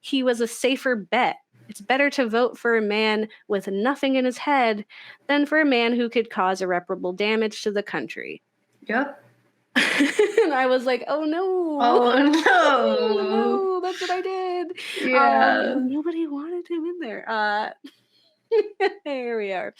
he was a safer bet. It's better to vote for a man with nothing in his head than for a man who could cause irreparable damage to the country. Yep. And I was like, oh no. Oh no. Oh, no, that's what I did. Yeah. Nobody wanted him in there. Here we are.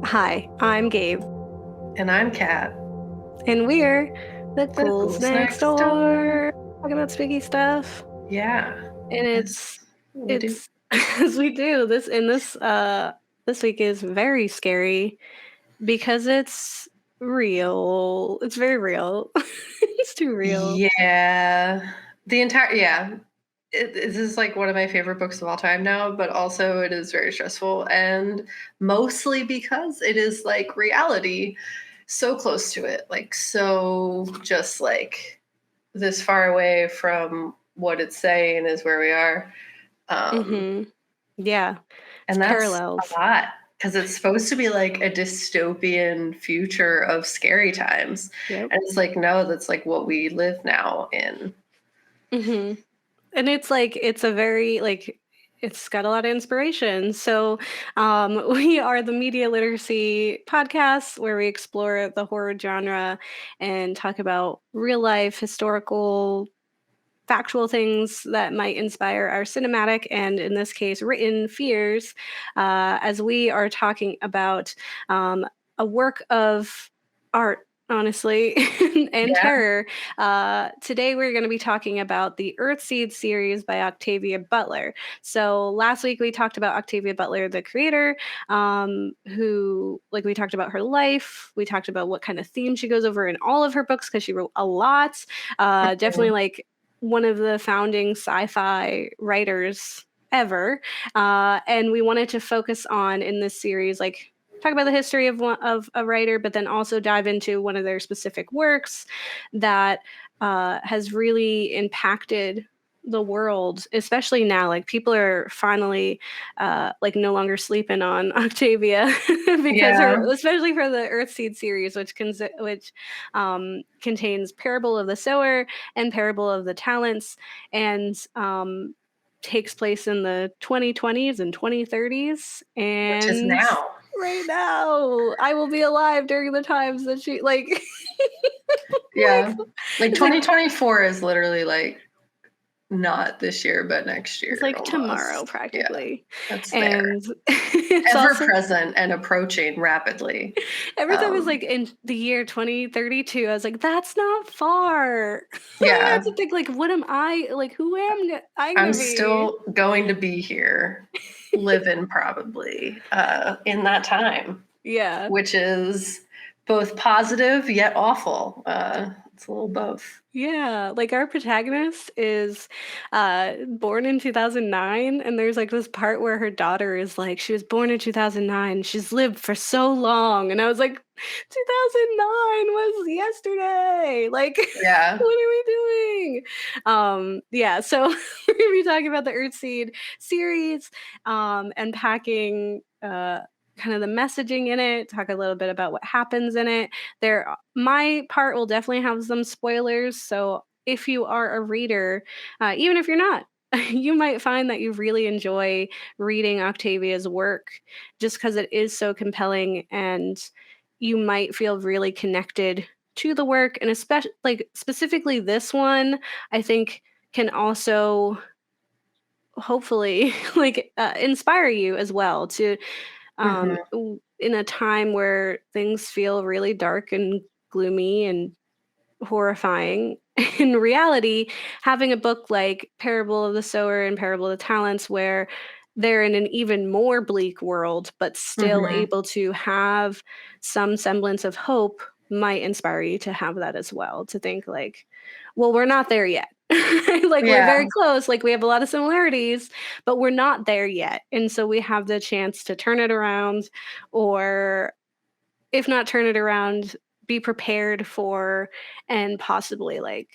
Hi, I'm Gabe. And I'm Kat. And we're the Ghouls next door. Talking about spooky stuff. Yeah. And it's as we do. This week is very scary because it's real. It's very real. It's too real. Yeah. This is like one of my favorite books of all time now, but also it is very stressful, and mostly because it is like reality so close to it, like so just like this far away from what it's saying is where we are. Yeah. And that's parallels. A lot, because it's supposed to be like a dystopian future of scary times. Yep. And it's like, no, that's like what we live now in. And it's like, it's a very, like, it's got a lot of inspiration. So we are the Media Literacy Podcast, where we explore the horror genre and talk about real life, historical, factual things that might inspire our cinematic and, in this case, written fears, as we are talking about a work of art, honestly, and terror. Today we're going to be talking about the Earthseed series by Octavia Butler. So last week we talked about Octavia Butler, the creator, who, like, we talked about her life. We talked about what kind of themes she goes over in all of her books, because she wrote a lot. Definitely like one of the founding sci-fi writers ever. And we wanted to focus on, in this series, like, talk about the history of a writer, but then also dive into one of their specific works that has really impacted the world, especially now. Like, people are finally like no longer sleeping on Octavia because especially for the Earthseed series, which contains Parable of the Sower and Parable of the Talents, and takes place in the 2020s and 2030s, and which is now. Right now, I will be alive during the times that she, like, yeah, like 2024 is literally like not this year, but next year. It's like almost. Tomorrow, practically. Yeah, that's and it's ever present and approaching rapidly. Every time I was like, in the year 2032, I was like, that's not far. Yeah. I have to think, like, what am I, like, who am I gonna I'm be? still going to be here, living probably in that time. Yeah. Which is both positive yet awful. It's a little both. Yeah, like, our protagonist is born in 2009, and there's like this part where her daughter is like, she was born in 2009, she's lived for so long, and I was like, 2009 was yesterday. Like, yeah. What are we doing? Yeah, so we're gonna be talking about the Earthseed series, unpacking kind of the messaging in it, talk a little bit about what happens in it. My part will definitely have some spoilers, so if you are a reader, even if you're not, you might find that you really enjoy reading Octavia's work, just because it is so compelling, and you might feel really connected to the work, and especially, like, specifically this one, I think can also hopefully like inspire you as well to in a time where things feel really dark and gloomy and horrifying. In reality, having a book like Parable of the Sower and Parable of the Talents, where they're in an even more bleak world, but still able to have some semblance of hope, might inspire you to have that as well, to think like, well, we're not there yet. Like we're Yeah. very close, like we have a lot of similarities, but we're not there yet. And so we have the chance to turn it around, or if not turn it around, be prepared for and possibly like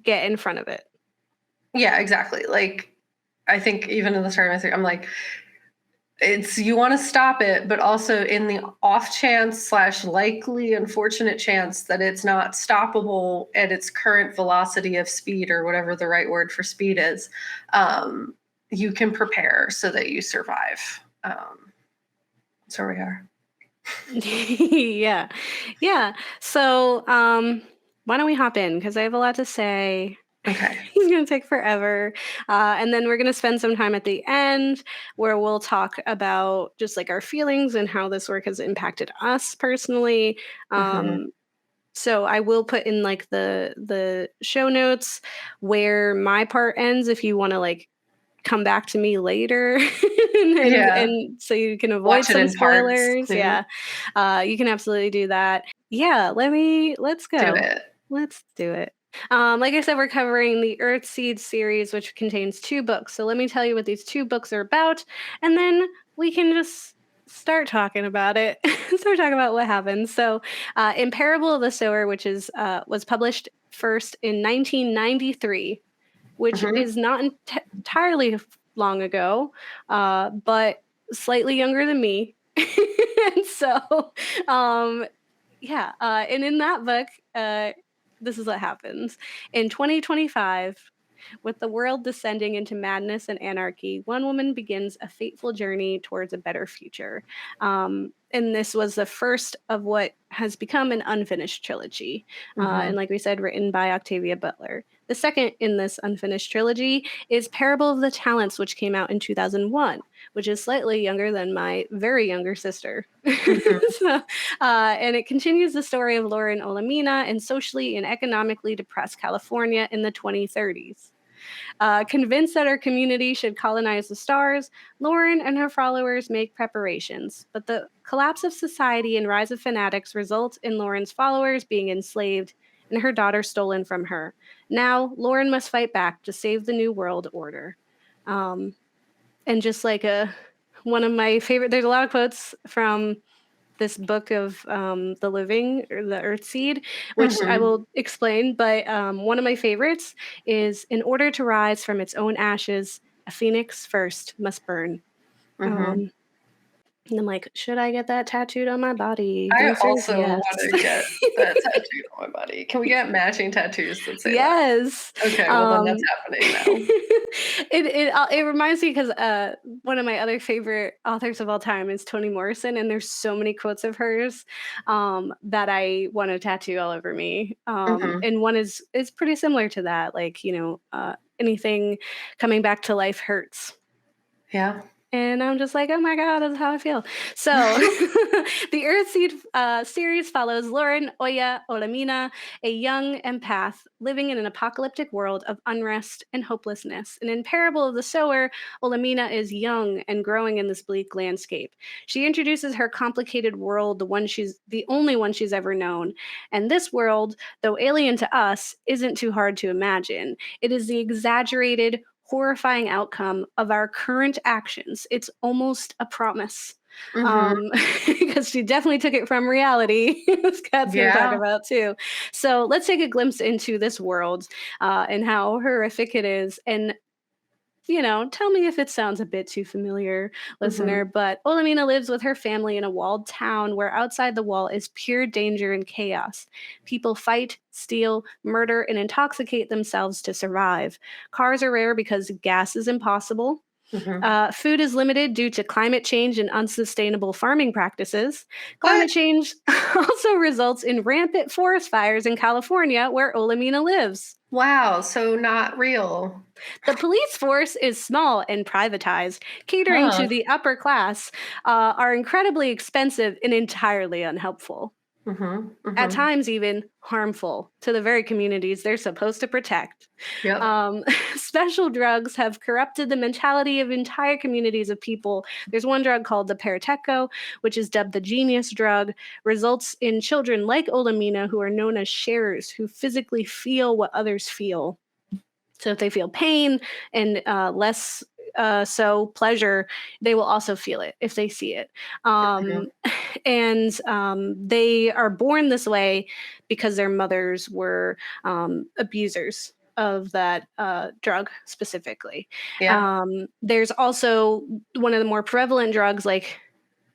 get in front of it. Yeah, exactly. Like, I think even in the start of my thing, I'm like, it's you want to stop it, but also in the off chance slash likely unfortunate chance that it's not stoppable at its current velocity of speed or whatever the right word for speed is, you can prepare so that you survive. So we are. Yeah. Yeah. So why don't we hop in? Because I have a lot to say. Okay. It's going to take forever. And then we're going to spend some time at the end where we'll talk about just like our feelings and how this work has impacted us personally. Mm-hmm. So I will put in like the show notes where my part ends if you want to like come back to me later Yeah. and so you can avoid Watch it some in parts spoilers. too. Yeah. You can absolutely do that. Yeah, let's Do go. it. Let's do it. Like I said, we're covering the Earthseed series, which contains 2 books. So let me tell you what these 2 books are about, and then we can just start talking about it. Start talking about what happens. So, in Parable of the Sower, which is was published first in 1993, which Mm-hmm. is not entirely long ago, but slightly younger than me. And so, um, yeah, and in that book, this is what happens. In 2025, with the world descending into madness and anarchy, one woman begins a fateful journey towards a better future. And this was the first of what has become an unfinished trilogy. Mm-hmm. And like we said, written by Octavia Butler. The second in this unfinished trilogy is Parable of the Talents, which came out in 2001, which is slightly younger than my very younger sister. Mm-hmm. So, and it continues the story of Lauren Olemina in socially and economically depressed California in the 2030s. Convinced that her community should colonize the stars, Lauren and her followers make preparations. But the collapse of society and rise of fanatics result in Lauren's followers being enslaved and her daughter stolen from her. Now, Lauren must fight back to save the New World Order. And just like one of my favorite, there's a lot of quotes from this book of the living or the Earthseed, which I Mm-hmm. will explain. But one of my favorites is, in order to rise from its own ashes, a phoenix first must burn. Mm-hmm. Um, and I'm like, should I get that tattooed on my body? The I answer is also yes. want to get that tattooed on my body. Can we get matching tattoos that say that? Yes. Okay, well then that's happening now. It reminds me because one of my other favorite authors of all time is Toni Morrison, and there's so many quotes of hers that I want to tattoo all over me. Mm-hmm. And one is pretty similar to that, like anything coming back to life hurts. Yeah. And I'm just like, oh my God, that's how I feel. So the Earthseed series follows Lauren Oya Olemina, a young empath living in an apocalyptic world of unrest and hopelessness. And in Parable of the Sower, Olemina is young and growing in this bleak landscape. She introduces her complicated world, the only one she's ever known. And this world, though alien to us, isn't too hard to imagine. It is the exaggerated, horrifying outcome of our current actions. It's almost a promise. Mm-hmm. Um, because she definitely took it from reality. Scott's going to talk Yeah. about too. So let's take a glimpse into this world and how horrific it is. And tell me if it sounds a bit too familiar, Mm-hmm. listener, but Olamina lives with her family in a walled town where outside the wall is pure danger and chaos. People fight, steal, murder, and intoxicate themselves to survive. Cars are rare because gas is impossible. Mm-hmm. Food is limited due to climate change and unsustainable farming practices. What? Climate change also results in rampant forest fires in California, where Olamina lives. Wow, so not real. The police force is small and privatized, catering Huh. to the upper class, are incredibly expensive and entirely unhelpful. Mm-hmm. At Mm-hmm. times, even harmful to the very communities they're supposed to protect. Yep. Um, special drugs have corrupted the mentality of entire communities of people. There's one drug called the Parateco, which is dubbed the genius drug, results in children like Olamina who are known as sharers, who physically feel what others feel. So if they feel pain and less so pleasure, they will also feel it if they see it. Mhm. Um, and they are born this way because their mothers were abusers of that drug specifically. Yeah. There's also one of the more prevalent drugs, like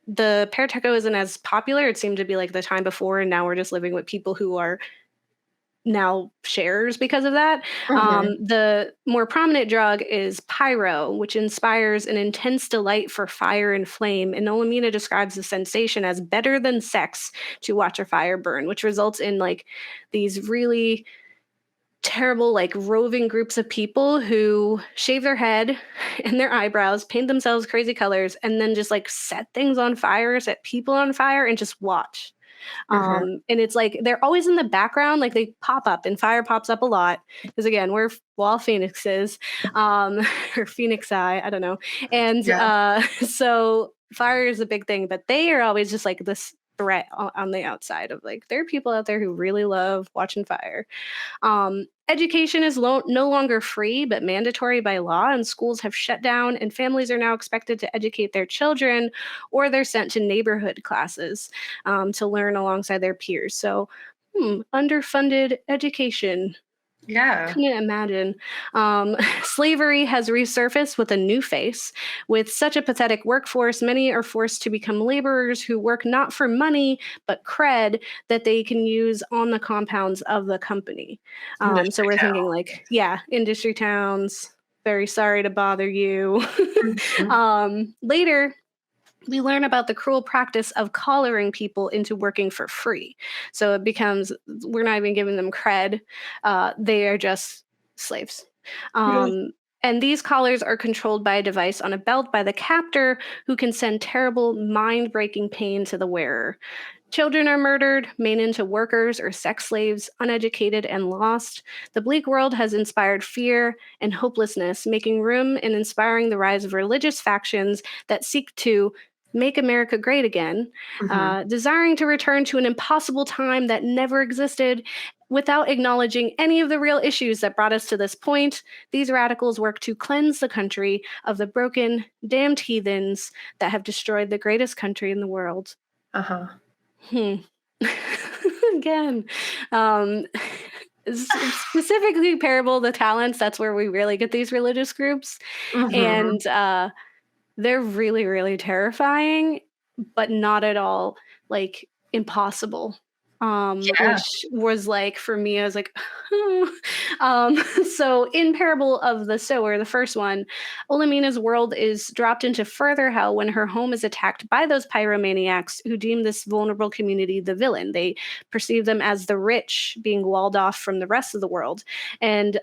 the Paratecco isn't as popular. It seemed to be like the time before, and now we're just living with people who are now sharers because of that. Mhm. The more prominent drug is pyro, which inspires an intense delight for fire and flame. And Olemina describes the sensation as better than sex to watch a fire burn, which results in like these really terrible, like roving groups of people who shave their head and their eyebrows, paint themselves crazy colors, and then just like set things on fire, set people on fire, and just watch. Mhm. And it's like they're always in the background, like they pop up, and fire pops up a lot because again, we're wall phoenixes, um, or phoenix eye, I don't know. And Yeah. so fire is a big thing, but they are always just like this threat on the outside of like there are people out there who really love watching fire. Education is no longer free, but mandatory by law, and schools have shut down, and families are now expected to educate their children, or they're sent to neighborhood classes to learn alongside their peers. So, underfunded education. Yeah. Couldn't imagine. Slavery has resurfaced with a new face. With such a pathetic workforce, many are forced to become laborers who work not for money, but cred that they can use on the compounds of the company. So Industry we're thinking, town. like, yeah, industry towns, very sorry to bother you. Mhm. Later, we learn about the cruel practice of collaring people into working for free. So it becomes, we're not even giving them cred. They are just slaves. Yeah. Um, and these collars are controlled by a device on a belt by the captor who can send terrible, mind breaking pain to the wearer. Children are murdered, made into workers or sex slaves, uneducated and lost. The bleak world has inspired fear and hopelessness, making room and inspiring the rise of religious factions that seek to make America great again, Mhm. desiring to return to an impossible time that never existed. Without acknowledging any of the real issues that brought us to this point, these radicals work to cleanse the country of the broken, damned heathens that have destroyed the greatest country in the world. Uh-huh. Hmm. Again, um, specifically Parable the Talents. That's where we really get these religious groups, Mhm. and they're really, really terrifying, but not at all like impossible. Yeah. Which was like for me, I was like, um, so in Parable of the Sower, the first one, Olemina's world is dropped into further hell when her home is attacked by those pyromaniacs who deem this vulnerable community the villain. They perceive them as the rich being walled off from the rest of the world and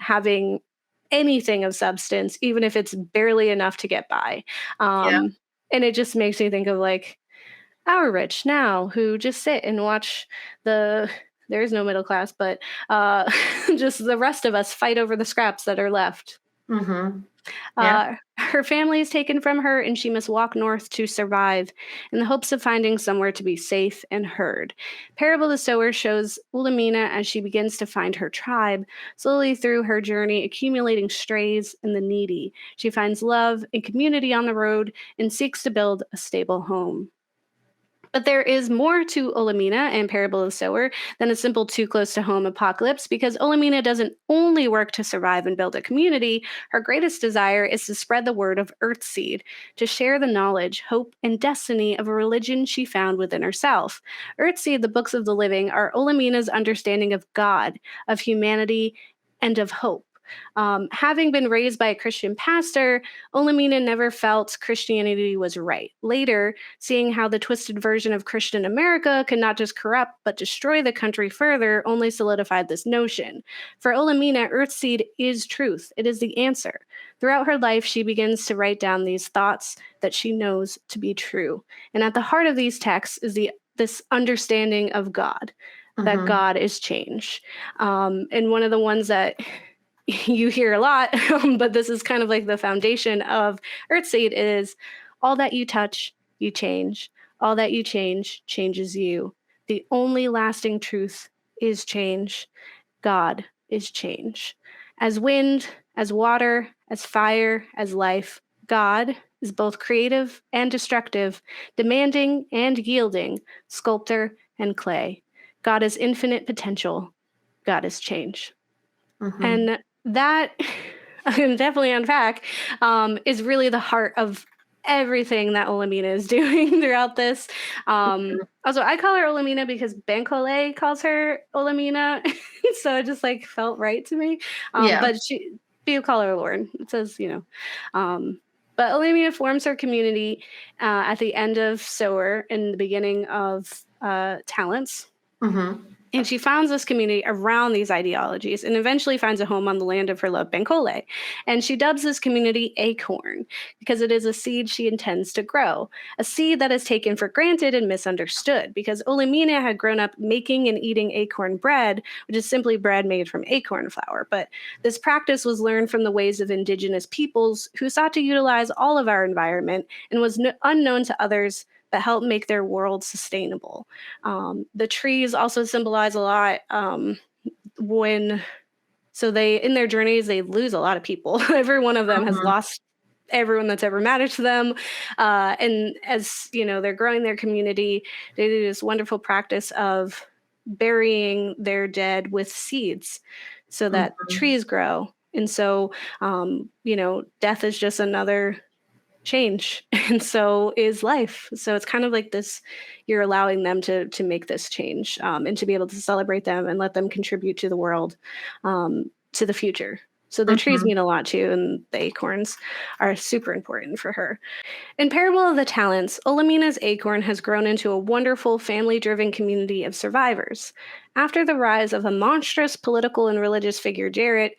having anything of substance, even if it's barely enough to get by. Yeah. And it just makes me think of like our rich now who just sit and watch the there is no middle class, but just the rest of us fight over the scraps that are left. Mhm. Yeah. Her family is taken from her, and she must walk north to survive in the hopes of finding somewhere to be safe and heard. Parable the Sower shows Ulamina as she begins to find her tribe, slowly through her journey, accumulating strays and the needy. She finds love and community on the road and seeks to build a stable home. But there is more to Olemina and Parable of the Sower than a simple too close to home apocalypse because Olemina doesn't only work to survive and build a community. Her greatest desire is to spread the word of Earthseed, to share the knowledge, hope, and destiny of a religion she found within herself. Earthseed, the books of the living, are Olemina's understanding of God, of humanity, and of hope. Having been raised by a Christian pastor, Olemina never felt Christianity was right. Later, seeing how the twisted version of Christian America could not just corrupt but destroy the country further only solidified this notion. For Olemina, Earthseed is truth. It is the answer. Throughout her life, she begins to write down these thoughts that she knows to be true. And at the heart of these texts is this understanding of God, that Mhm. God is change. And one of the ones that you hear a lot, but this is kind of like the foundation of Earthseed is all that you touch, you change. All that you change changes you. The only lasting truth is change. God is change. As wind, as water, as fire, as life, God is both creative and destructive, demanding and yielding, sculptor and clay. God is infinite potential. God is change. Mm-hmm. And that, I can definitely unpack, is really the heart of everything that Olemina is doing throughout this. Also, I call her Olemina because Bankole calls her Olemina, so it just like felt right to me. Yeah. But you call her Lauren. It says, but Olemina forms her community at the end of Sower and the beginning of Talents. Mm-hmm. And she founds this community around these ideologies and eventually finds a home on the land of her love, Bankole. And she dubs this community Acorn because it is a seed she intends to grow, a seed that is taken for granted and misunderstood because Olemina had grown up making and eating acorn bread, which is simply bread made from acorn flour. But this practice was learned from the ways of indigenous peoples who sought to utilize all of our environment and was unknown to others that helped make their world sustainable. The trees also symbolize a lot they in their journeys they lose a lot of people. Every one of them has Mm-hmm. lost everyone that's ever mattered to them, and as they're growing their community, they do this wonderful practice of burying their dead with seeds so that Mm-hmm. trees grow. And so death is just another change, and so is life. So it's kind of like this, you're allowing them to make this change, and to be able to celebrate them and let them contribute to the world, to the future. So the trees Mm-hmm. mean a lot too, and the acorns are super important for her. In Parable of the Talents, Olemina's acorn has grown into a wonderful family-driven community of survivors. After the rise of a monstrous political and religious figure, Jarrett,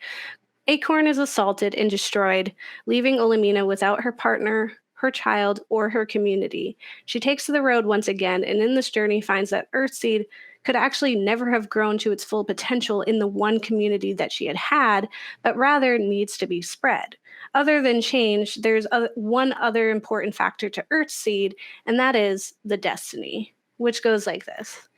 Acorn is assaulted and destroyed, leaving Olemina without her partner, her child, or her community. She takes to the road once again, and in this journey finds that Earthseed could actually never have grown to its full potential in the one community that she had had, but rather needs to be spread. Other than change, there's one other important factor to Earthseed, and that is the destiny, which goes like this.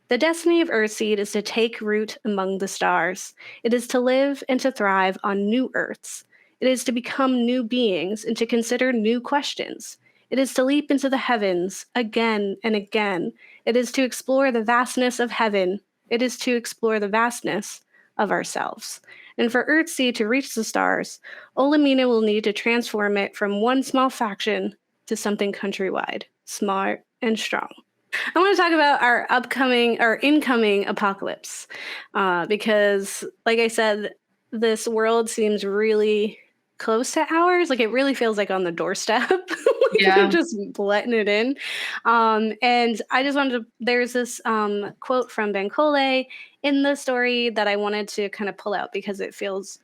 The destiny of Earthseed is to take root among the stars. It is to live and to thrive on new Earths. It is to become new beings and to consider new questions. It is to leap into the heavens again and again. It is to explore the vastness of heaven. It is to explore the vastness of ourselves. And for Earthseed to reach the stars, Olemina will need to transform it from one small faction to something countrywide, smart and strong. I want to talk about our incoming apocalypse, because, like I said, this world seems really close to ours. Like it really feels like on the doorstep. Like Yeah. they're just letting it in. And I just wanted to. There's this quote from Bankole in the story that I wanted to kind of pull out because it feels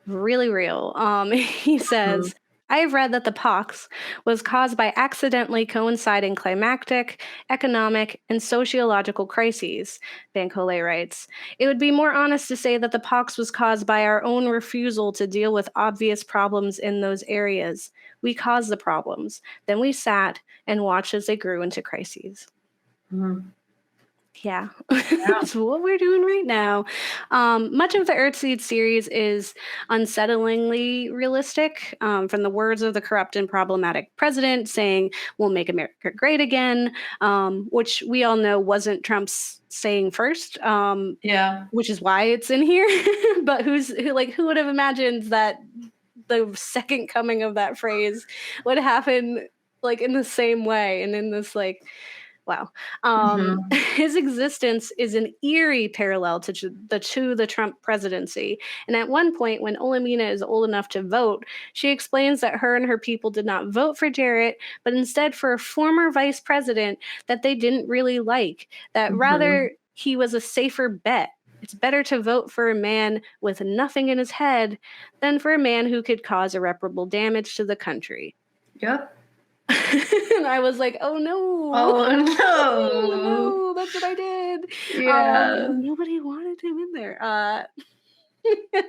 really real. He Mm-hmm. says, I have read that the pox was caused by accidentally coinciding climactic, economic, and sociological crises, Bankole writes. It would be more honest to say that the pox was caused by our own refusal to deal with obvious problems in those areas. We caused the problems. Then we sat and watched as they grew into crises. Mm-hmm. Yeah, Yeah. that's what we're doing right now. Much of the Earthseed series is unsettlingly realistic, from the words of the corrupt and problematic president saying, "We'll make America great again," which we all know wasn't Trump's saying first, Yeah. which is why it's in here. But who would have imagined that the second coming of that phrase would happen like in the same way and in this like wow. Mm-hmm. His existence is an eerie parallel to the Trump presidency. And at one point, when Olemina is old enough to vote, she explains that her and her people did not vote for Jarrett, but instead for a former vice president that they didn't really like, that Mm-hmm. rather he was a safer bet. It's better to vote for a man with nothing in his head than for a man who could cause irreparable damage to the country. Yep. And I was like, oh no. Oh Oh no. no, that's what I did. Yeah. Nobody wanted him in there.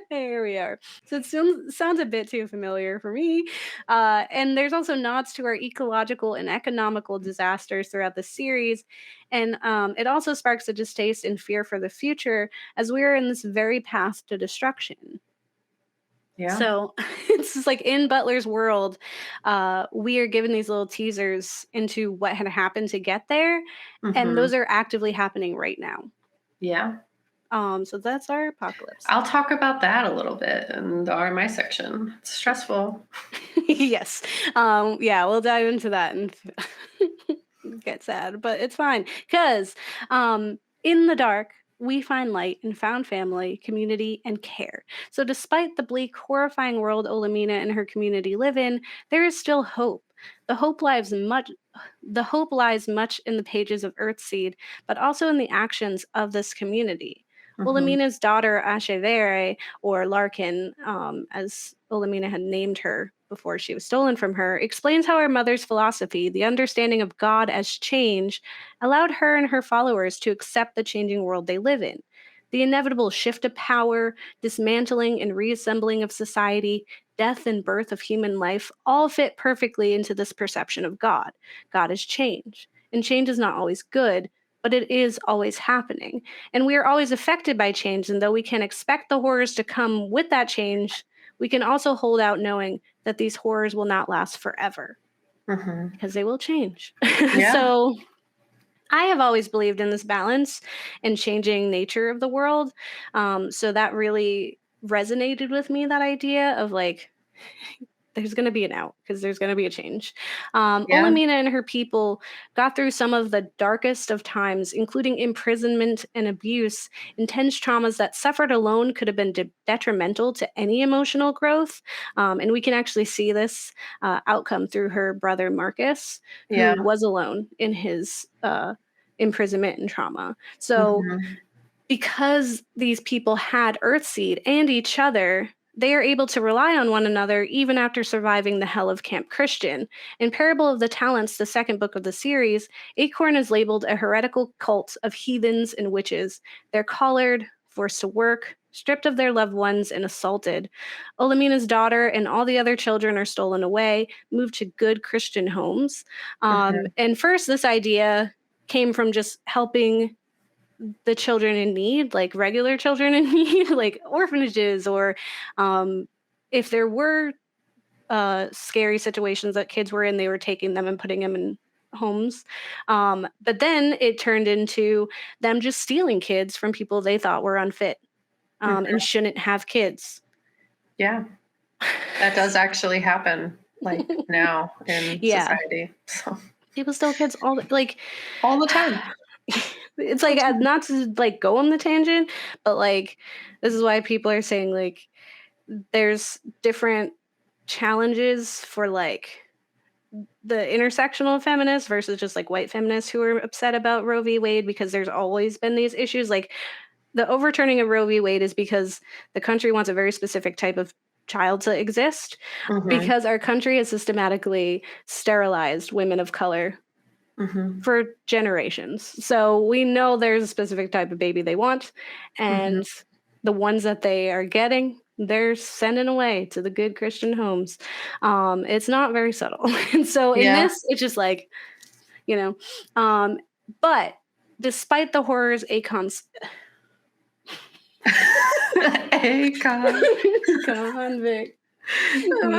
Here we are. So it sounds a bit too familiar for me. And there's also nods to our ecological and economical disasters throughout the series. And it also sparks a distaste and fear for the future as we are in this very path to destruction. Yeah. So it's just like in Butler's world, we are given these little teasers into what had happened to get there, and those are actively happening right now. Yeah. So that's our apocalypse. I'll talk about that a little bit in the RMI section. It's stressful. Yes. Yeah, we'll dive into that and get sad, but it's fine. Because in the dark, we find light and found family, community, and care. So despite the bleak, horrifying world Olemina and her community live in, there is still hope. The hope lies much in the pages of Earthseed, but also in the actions of this community. Olemina's daughter, Ashevere, or Larkin, as Olemina had named her before she was stolen from her, explains how her mother's philosophy, the understanding of God as change, allowed her and her followers to accept the changing world they live in. The inevitable shift of power, dismantling and reassembling of society, death and birth of human life all fit perfectly into this perception of God. God is change. And change is not always good, but it is always happening. And we are always affected by change. And though we can expect the horrors to come with that change, we can also hold out knowing that these horrors will not last forever because they will change. Yeah. So I have always believed in this balance and changing nature of the world. So that really resonated with me, that idea of like, there's going to be an out because there's going to be a change. Olemina and her people got through some of the darkest of times, including imprisonment and abuse, intense traumas that suffered alone could have been detrimental to any emotional growth. And we can actually see this outcome through her brother Marcus, who was alone in his imprisonment and trauma. So because these people had Earthseed and each other, they are able to rely on one another even after surviving the hell of Camp Christian. In Parable of the Talents, the second book of the series, Acorn is labeled a heretical cult of heathens and witches. They're collared, forced to work, stripped of their loved ones, and assaulted. Olemina's daughter and all the other children are stolen away, moved to good Christian homes. And first, this idea came from just helping the children in need, like regular children in need, like orphanages, or if there were scary situations that kids were in, they were taking them and putting them in homes. But then it turned into them just stealing kids from people they thought were unfit and shouldn't have kids. Yeah. That does actually happen, like now in society. So People steal kids all the time. It's like not to like go on the tangent, but like this is why people are saying like there's different challenges for like the intersectional feminists versus just like white feminists who are upset about Roe v. Wade, because there's always been these issues. Like the overturning of Roe v. Wade is because the country wants a very specific type of child to exist, because our country has systematically sterilized women of color for generations. So we know there's a specific type of baby they want, and the ones that they are getting, they're sending away to the good Christian homes. It's not very subtle. And so in this, it's just like, but despite the horrors, Acon's convict. Oh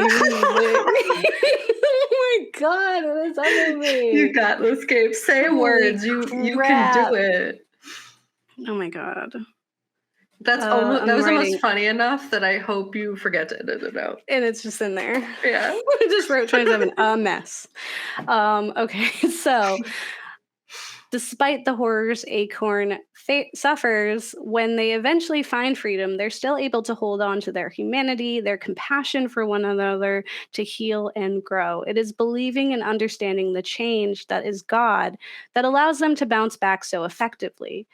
my God, what is up with me? You got this, Gabe. Say words. You can do it. Oh my God. That was almost funny enough that I hope you forget to edit it out. And it's just in there. Yeah. I just wrote 27, a mess. Okay, so despite the horrors Acorn suffers, when they eventually find freedom, they're still able to hold on to their humanity, their compassion for one another, to heal and grow. It is believing and understanding the change that is God that allows them to bounce back so effectively.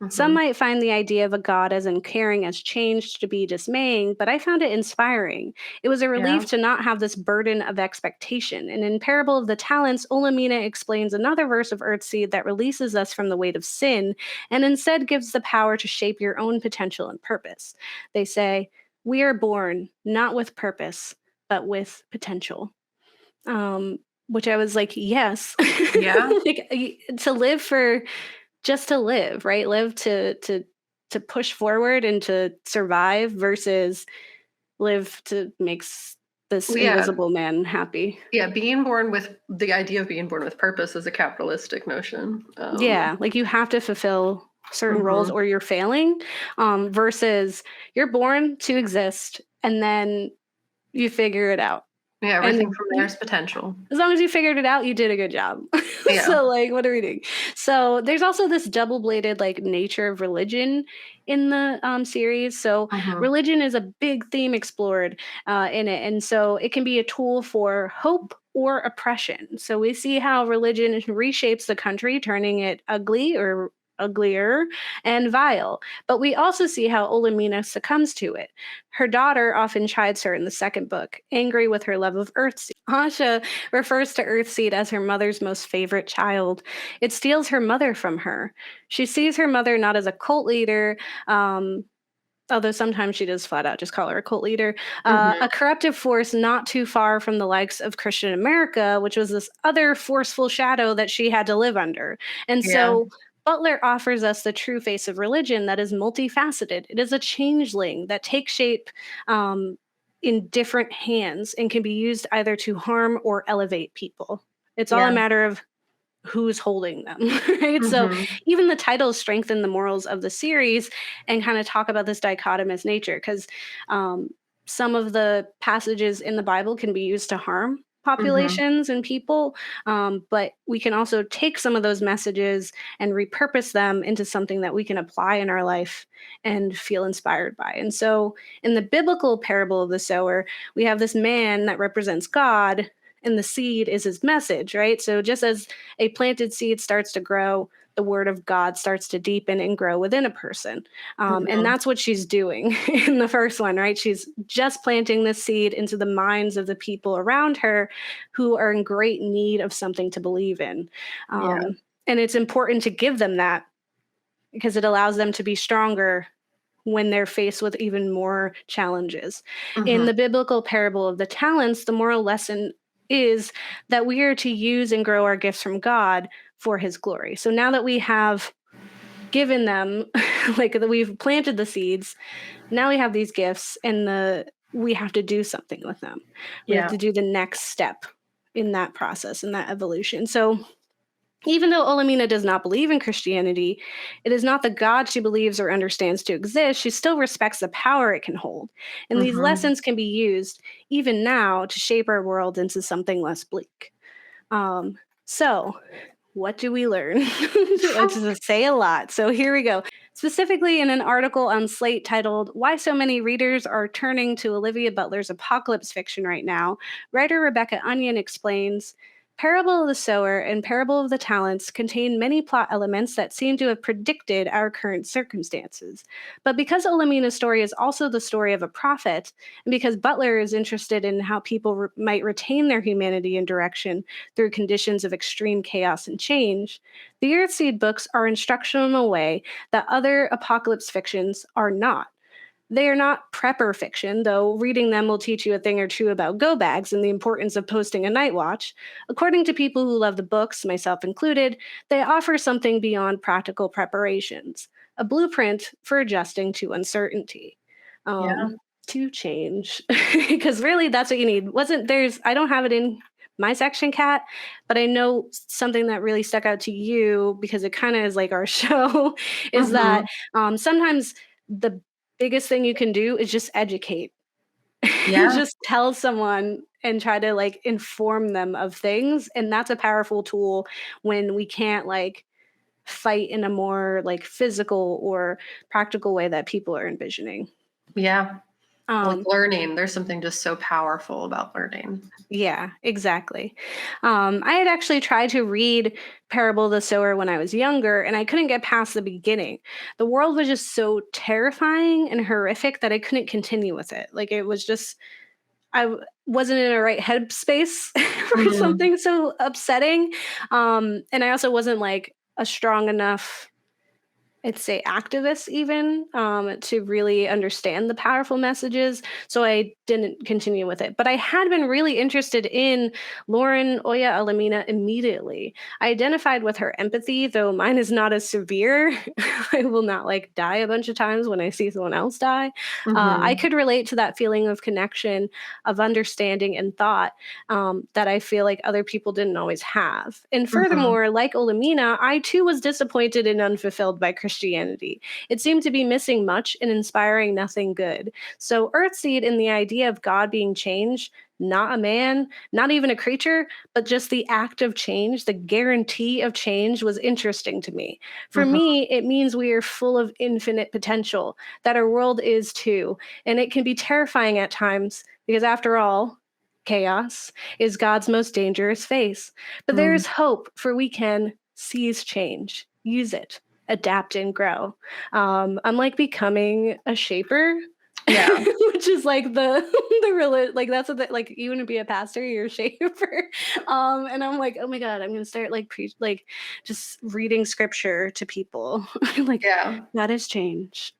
Some might find the idea of a God as uncaring as change to be dismaying, but I found it inspiring. It was a relief to not have this burden of expectation. And in Parable of the Talents, Olemina explains another verse of Earthseed that releases us from the weight of sin and instead gives the power to shape your own potential and purpose. They say, "We are born not with purpose, but with potential." Which I was like, yes. Yeah. Like, to live for... just to live, right? Live to push forward and to survive versus live to make this Well, yeah. invisible man happy. Yeah, being born with the idea of being born with purpose is a capitalistic notion. Yeah, like you have to fulfill certain roles Mhm. or you're failing, versus you're born to exist and then you figure it out. Yeah, everything And from there is potential. as long as you figured it out, you did a good job. Yeah. So, like, what are we doing? So, there's also this double-bladed, like, nature of religion in the series. So, Mhm. religion is a big theme explored in it, and so it can be a tool for hope or oppression. So, we see how religion reshapes the country, turning it ugly or uglier and vile. But we also see how Olemina succumbs to it. Her daughter often chides her in the second book, angry with her love of Earthseed. Asha refers to Earthseed as her mother's most favorite child. It steals her mother from her. She sees her mother not as a cult leader, although sometimes she does flat out just call her a cult leader, Mhm. a corruptive force not too far from the likes of Christian America, which was this other forceful shadow that she had to live under. And Yeah. so Butler offers us the true face of religion that is multifaceted. It is a changeling that takes shape in different hands and can be used either to harm or elevate people. It's all a Yeah. matter of who's holding them, right? So Mhm. even the titles strengthen the morals of the series and kind of talk about this dichotomous nature because um, some of the passages in the Bible can be used to harm Mhm. populations and people, but we can also take some of those messages and repurpose them into something that we can apply in our life and feel inspired by. And so in the biblical parable of the sower, we have this man that represents God and the seed is his message, right? So just as a planted seed starts to grow, the word of God starts to deepen and grow within a person. And Mhm. that's what she's doing in the first one, right? She's just planting this seed into the minds of the people around her who are in great need of something to believe in. Yeah. And it's important to give them that because it allows them to be stronger when they're faced with even more challenges. In Mhm. the biblical parable of the talents, the moral lesson is that we are to use and grow our gifts from God for his glory. So now that we have given them, like that we've planted the seeds, now we have these gifts and we have to do something with them. We have Yeah. to do the next step in that process, in that evolution. So even though Olemina does not believe in Christianity, it is not the God she believes or understands to exist. She still respects the power it can hold. And these Mhm. lessons can be used, even now, to shape our world into something less bleak. Um, so, what do we learn? I just say a lot. So, here we go. Specifically, in an article on Slate titled Why So Many Readers Are Turning to Olivia Butler's Apocalypse Fiction Right Now, writer Rebecca Onion explains Parable of the Sower and Parable of the Talents contain many plot elements that seem to have predicted our current circumstances. But because Olemina's story is also the story of a prophet, and because Butler is interested in how people might retain their humanity and direction through conditions of extreme chaos and change, the Earthseed books are instructional in a way that other apocalypse fictions are not. They are not prepper fiction, though reading them will teach you a thing or two about go bags and the importance of posting a night watch. According to people who love the books, myself included, they offer something beyond practical preparations, a blueprint for adjusting to uncertainty. Yeah. To change. Because really that's what you need. I don't have it in my section, Kat, but I know something that really stuck out to you because it kind of is like our show is that Mhm. sometimes the biggest thing you can do is just educate. Yeah. Just tell someone and try to like inform them of things. And that's a powerful tool when we can't like fight in a more like physical or practical way that people are envisioning. Yeah. Like Um, learning, there's something just so powerful about learning. Yeah, exactly. I had actually tried to read Parable of the Sower when I was younger, and I couldn't get past the beginning. The world was just so terrifying and horrific that I couldn't continue with it. Like, it was just, wasn't in a right headspace for Mhm. something so upsetting. And I also wasn't like a strong enough I'd say activists even, to really understand the powerful messages. So I didn't continue with it. But I had been really interested in Lauren Oya Olemina immediately. I identified with her empathy, though mine is not as severe. I will not like die a bunch of times when I see someone else die. I Mm-hmm. could relate to that feeling of connection, of understanding and thought, that I feel like other people didn't always have. And Mm-hmm. furthermore, like Olemina, I too was disappointed and unfulfilled by Christianity. It seemed to be missing much and inspiring nothing good. So, Earthseed and the idea of God being changed, not a man, not even a creature, but just the act of change, the guarantee of change was interesting to me. For Mm-hmm. me, it means we are full of infinite potential, that our world is too. And it can be terrifying at times because, after all, chaos is God's most dangerous phase. But there Mm. is hope, for we can seize change, use it, adapt, and grow. I'm like becoming a shaper. Yeah. Which is like the real like that's what like you want to be a pastor, you're a shaper. And I'm like, oh my god, I'm gonna start like like just reading scripture to people. Like Yeah. that is change.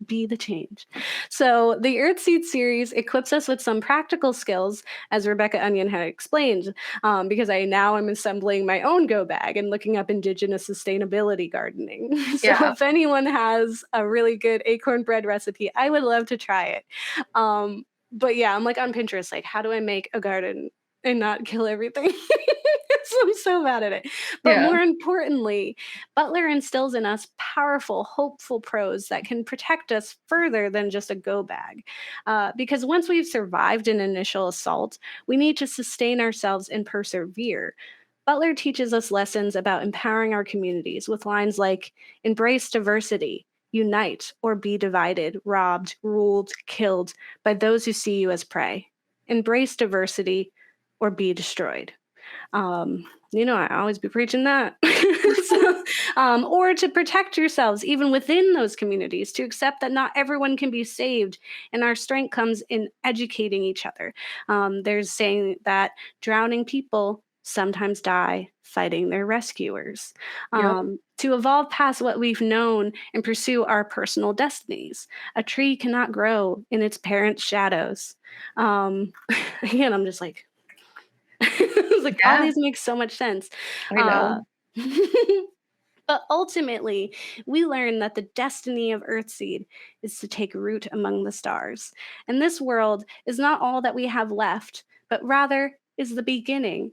Be the change. So the Earthseed series equips us with some practical skills, as Rebecca Onion had explained, because I now am assembling my own go bag and looking up indigenous sustainability gardening. So Yeah. if anyone has a really good acorn bread recipe, I would love to try it. But yeah, I'm like on Pinterest, like how do I make a garden and not kill everything? So I'm so bad at it. But Yeah. more importantly, Butler instills in us powerful, hopeful prose that can protect us further than just a go bag. Because once we've survived an initial assault, we need to sustain ourselves and persevere. Butler teaches us lessons about empowering our communities with lines like embrace diversity, unite or be divided, robbed, ruled, killed by those who see you as prey. Embrace diversity or be destroyed. I always be preaching that. So, or to protect yourselves even within those communities, to accept that not everyone can be saved, and our strength comes in educating each other. There's saying that drowning people sometimes die fighting their rescuers. Yep. To evolve past what we've known and pursue our personal destinies. A tree cannot grow in its parent's shadows. Um, Again, I'm just like, like all Yeah. these make so much sense. I Uh, know. but ultimately, we learn that the destiny of Earthseed is to take root among the stars. And this world is not all that we have left, but rather is the beginning.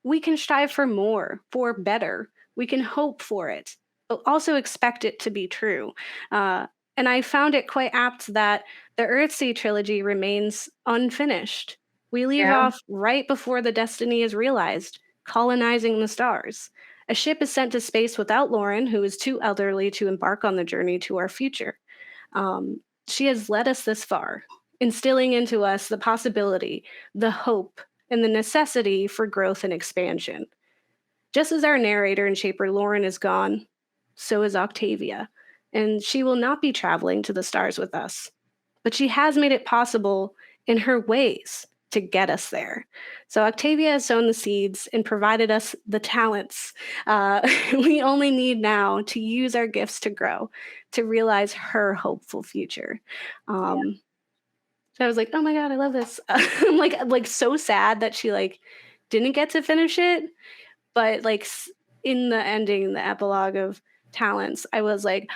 We can strive for more, for better. We can hope for it, but also expect it to be true. Uh, and I found it quite apt that the Earthsea trilogy remains unfinished. We leave Yeah. off right before the destiny is realized, colonizing the stars. A ship is sent to space without Lauren, who is too elderly to embark on the journey to our future. She has led us this far, instilling into us the possibility, the hope, and the necessity for growth and expansion. Just as our narrator and shaper Lauren is gone, so is Octavia, and she will not be traveling to the stars with us. But she has made it possible in her ways to get us there. So Octavia has sown the seeds and provided us the talents. We only need now to use our gifts to grow, to realize her hopeful future. Um, so I was like, oh my god, I love this. I'm like so sad that she like didn't get to finish it, but like in the ending, the epilogue of Talents, I was like,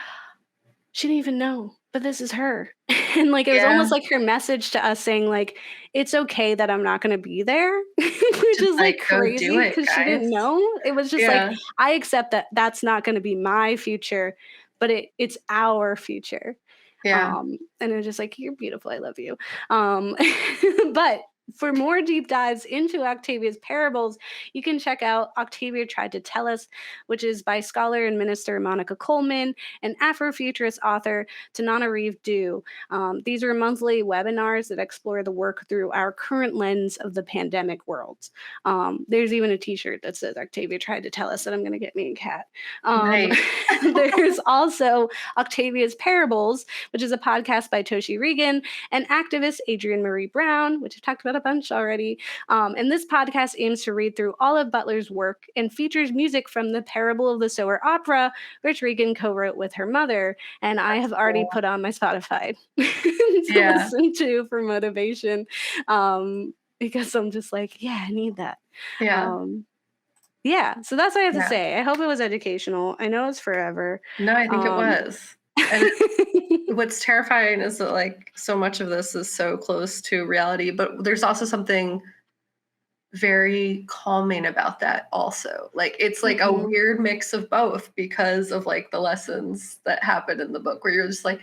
she didn't even know, but this is her. And like it was Yeah. almost like her message to us saying like it's okay that I'm not going to be there, which Just is like like go do crazy it, because she guys. didn't know. It was just like Yeah. I accept that that's not going to be my future, but it's our future. Yeah. And it was just like, you're beautiful, I love you. But for more deep dives into Octavia's parables, you can check out Octavia Tried to Tell Us, which is by scholar and minister Monica Coleman and Afrofuturist author Tanana Reeve Dew. These are monthly webinars that explore the work through our current lens of the pandemic world. There's even a t-shirt that says Octavia Tried to Tell Us that I'm going to get me a cat. Nice. There's also Octavia's Parables, which is a podcast by Toshi Regan and activist Adrienne Marie Brown, which I've talked about a bunch already. And this podcast aims to read through all of Butler's work and features music from the Parable of the Sower opera, which Regan co-wrote with her mother. And I have already put on my Spotify to listen to for motivation, because I'm just like, yeah, I need that. Yeah, so that's what I have to say. I hope it was educational. I know it's forever. No, I think it was. And what's terrifying is that like so much of this is so close to reality, but there's also something very calming about that also. Like it's like a weird mix of both because of like the lessons that happen in the book where you're just like,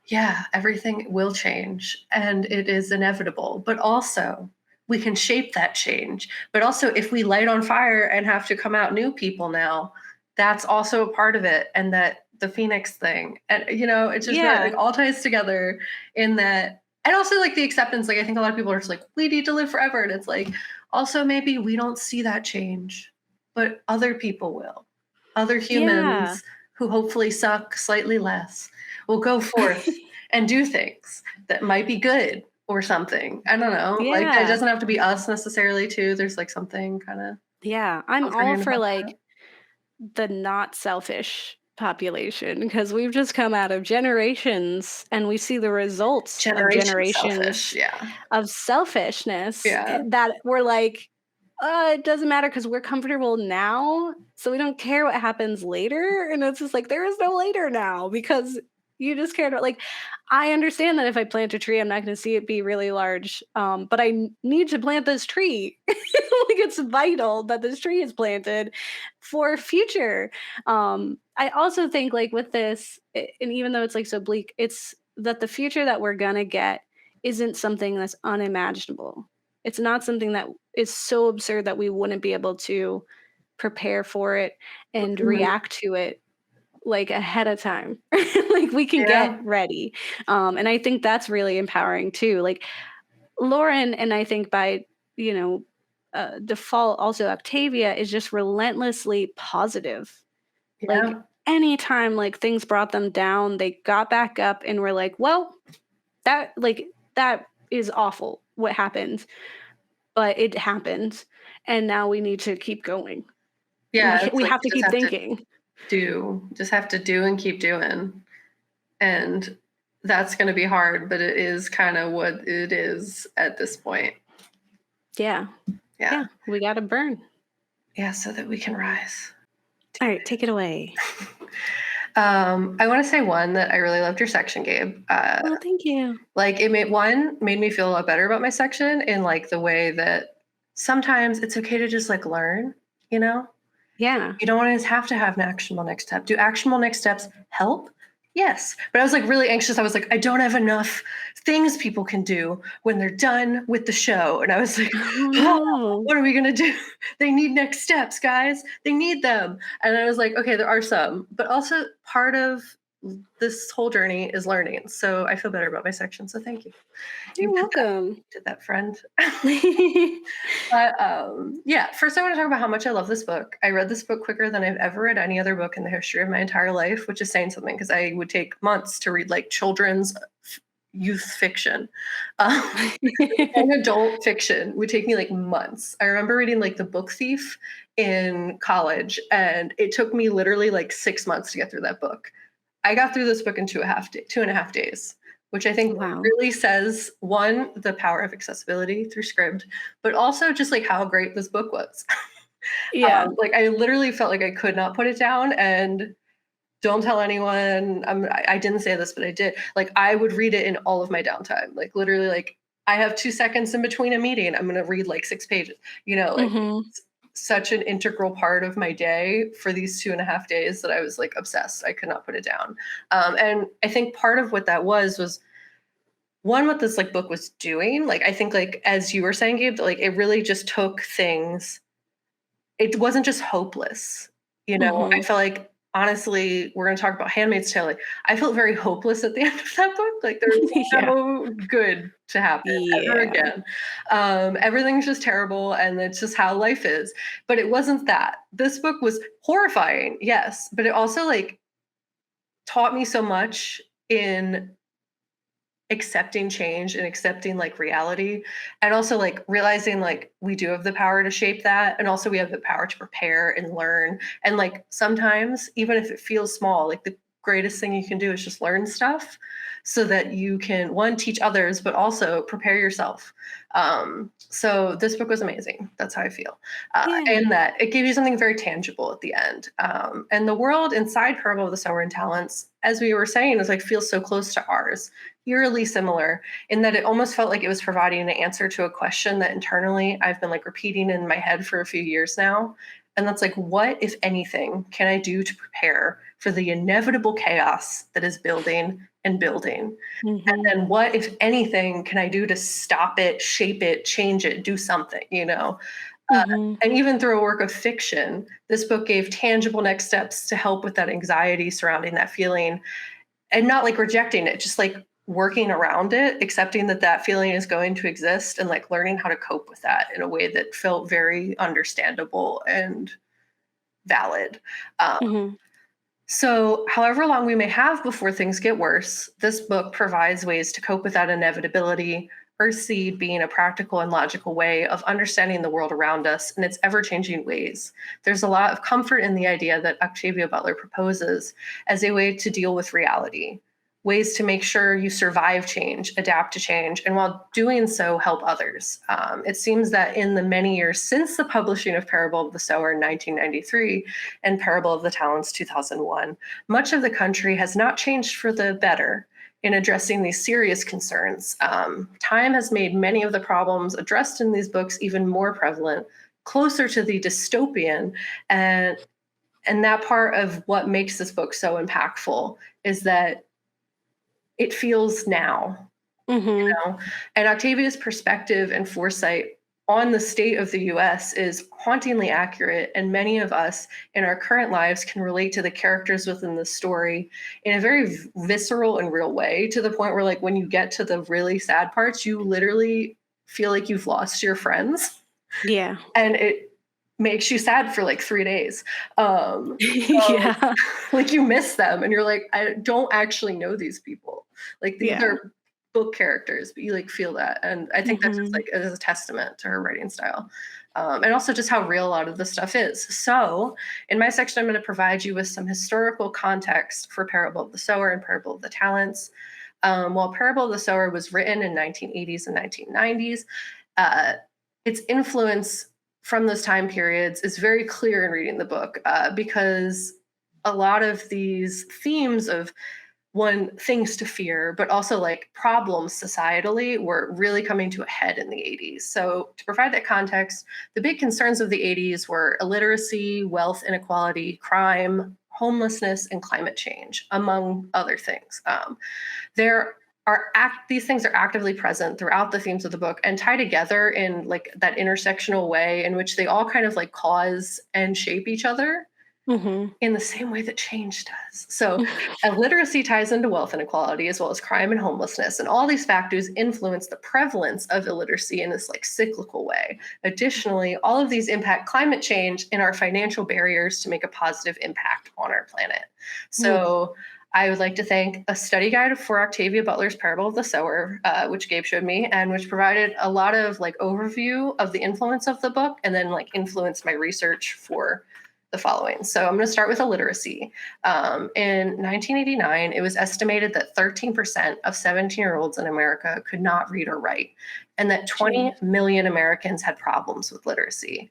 yeah, everything will change and it is inevitable, but also we can shape that change. But also if we light on fire and have to come out new people now, that's also a part of it. And that the Phoenix thing, and you know, it's just like all ties together in that. And also like the acceptance, like I think a lot of people are just like, we need to live forever. And it's like, also maybe we don't see that change, but other people will. Other humans who hopefully suck slightly less will go forth and do things that might be good or something. I don't know. Like it doesn't have to be us necessarily too. There's like something kind of. Yeah, I'm all for like the not selfish population because we've just come out of generations and we see the results of generations of selfishness that we're like, it doesn't matter because we're comfortable now, so we don't care what happens later. And it's just like, there is no later now because you just cared about, like, I understand that if I plant a tree, I'm not going to see it be really large, but I need to plant this tree. Like, it's vital that this tree is planted for future. I also think, like, with this, and even though it's like so bleak, it's that the future that we're going to get isn't something that's unimaginable. It's not something that is so absurd that we wouldn't be able to prepare for it and react to it like ahead of time. Like we can get ready. And I think that's really empowering too. Like Lauren, and I think by, default also Octavia is just relentlessly positive. Like anytime like things brought them down, they got back up and were like, well, that is awful what happened, but it happened and now we need to keep going. Yeah, we have to keep thinking. Just have to do and keep doing. And that's going to be hard, but it is kind of what it is at this point. Yeah. We got to burn. Yeah, so that we can rise. All right, take it away. I want to say one that I really loved your section, Gabe. Oh, thank you. Like it made me feel a lot better about my section in like the way that sometimes it's okay to just like learn, you know? Yeah. You don't always have to have an actionable next step. Do actionable next steps help? Yes. But I was like really anxious. I was like, I don't have enough things people can do when they're done with the show. And I was like, what are we going to do? They need next steps, guys. They need them. And I was like, okay, there are some, but also part of this whole journey is learning. So I feel better about my section. So thank you. You're welcome. Did that, friend. But first I want to talk about how much I love this book. I read this book quicker than I've ever read any other book in the history of my entire life, which is saying something because I would take months to read like children's youth fiction. And adult fiction would take me like months. I remember reading like The Book Thief in college, and it took me literally like 6 months to get through that book. I got through this book in 2.5 days, which I think really says, one, the power of accessibility through Scribd, but also just like how great this book was. Like I literally felt like I could not put it down, and don't tell anyone. I didn't say this, but I did. Like I would read it in all of my downtime. Like literally, like I have 2 seconds in between a meeting, I'm going to read like 6 pages, it's such an integral part of my day for these 2.5 days that I was like obsessed. I could not put it down. And I think part of what that was one, what this like book was doing. Like, I think like, as you were saying, Gabe, like it really just took things. It wasn't just hopeless. I feel like, honestly, we're going to talk about Handmaid's Tale. Like, I felt very hopeless at the end of that book. Like there was no good to happen ever again. Everything's just terrible, and it's just how life is. But it wasn't that. This book was horrifying, yes, but it also like taught me so much in accepting change and accepting like reality, and also like realizing like we do have the power to shape that, and also we have the power to prepare and learn. And like sometimes even if it feels small, like the greatest thing you can do is just learn stuff so that you can, one, teach others, but also prepare yourself. So this book was amazing. That's how I feel. Yeah. And that it gave you something very tangible at the end. And the world inside Parable of the Sower and Talents, as we were saying, is like feels so close to ours, eerily similar, in that it almost felt like it was providing an answer to a question that internally I've been like repeating in my head for a few years now. And that's like, what, if anything, can I do to prepare for the inevitable chaos that is building and building? And Hmm. then what, if anything, can I do to stop it, shape it, change it, do something, you know? Uh, Hmm. and even through a work of fiction, this book gave tangible next steps to help with that anxiety surrounding that feeling, and not like rejecting it, just like working around it, accepting that that feeling is going to exist, and like learning how to cope with that in a way that felt very understandable and valid. Um, Hmm. so, however long we may have before things get worse, this book provides ways to cope with that inevitability. Earthseed being a practical and logical way of understanding the world around us in its ever changing ways. There's a lot of comfort in the idea that Octavia Butler proposes as a way to deal with reality, ways to make sure you survive change, adapt to change, and while doing so, help others. It seems that in the many years since the publishing of Parable of the Sower in 1993 and Parable of the Talents 2001, much of the country has not changed for the better in addressing these serious concerns. Time has made many of the problems addressed in these books even more prevalent, closer to the dystopian, and that part of what makes this book so impactful is that it feels now, Hmm. you know? And Octavia's perspective and foresight on the state of the US is hauntingly accurate, and many of us in our current lives can relate to the characters within the story in a very visceral and real way, to the point where like when you get to the really sad parts, you literally feel like you've lost your friends, Yeah. and it makes you sad for like 3 days. So Yeah. like you miss them and you're like, I don't actually know these people. Like these Yeah. are book characters, but you like feel that. And I think that's just Hmm. like as a testament to her writing style. And also just how real a lot of this stuff is. So in my section, I'm going to provide you with some historical context for Parable of the Sower and Parable of the Talents. While Parable of the Sower was written in 1980s and 1990s, uh, its influence from those time periods is very clear in reading the book, because a lot of these themes of, one, things to fear, but also like problems societally were really coming to a head in the 80s. So, to provide that context, the big concerns of the 80s were illiteracy, wealth inequality, crime, homelessness, and climate change, among other things. There these things are actively present throughout the themes of the book and tie together in like that intersectional way in which they all kind of like cause and shape each other Hmm. in the same way that change does. So, illiteracy ties into wealth inequality as well as crime and homelessness, and all these factors influence the prevalence of illiteracy in this like cyclical way. Additionally, all of these impact climate change and our financial barriers to make a positive impact on our planet. So, I would like to thank a study guide for Octavia Butler's Parable of the Sower, which Gabe showed me, and which provided a lot of like overview of the influence of the book, and then like influenced my research for the following. So I'm going to start with illiteracy. In 1989, it was estimated that 13% of 17-year-olds in America could not read or write, and that 20 Jeez. million Americans had problems with literacy.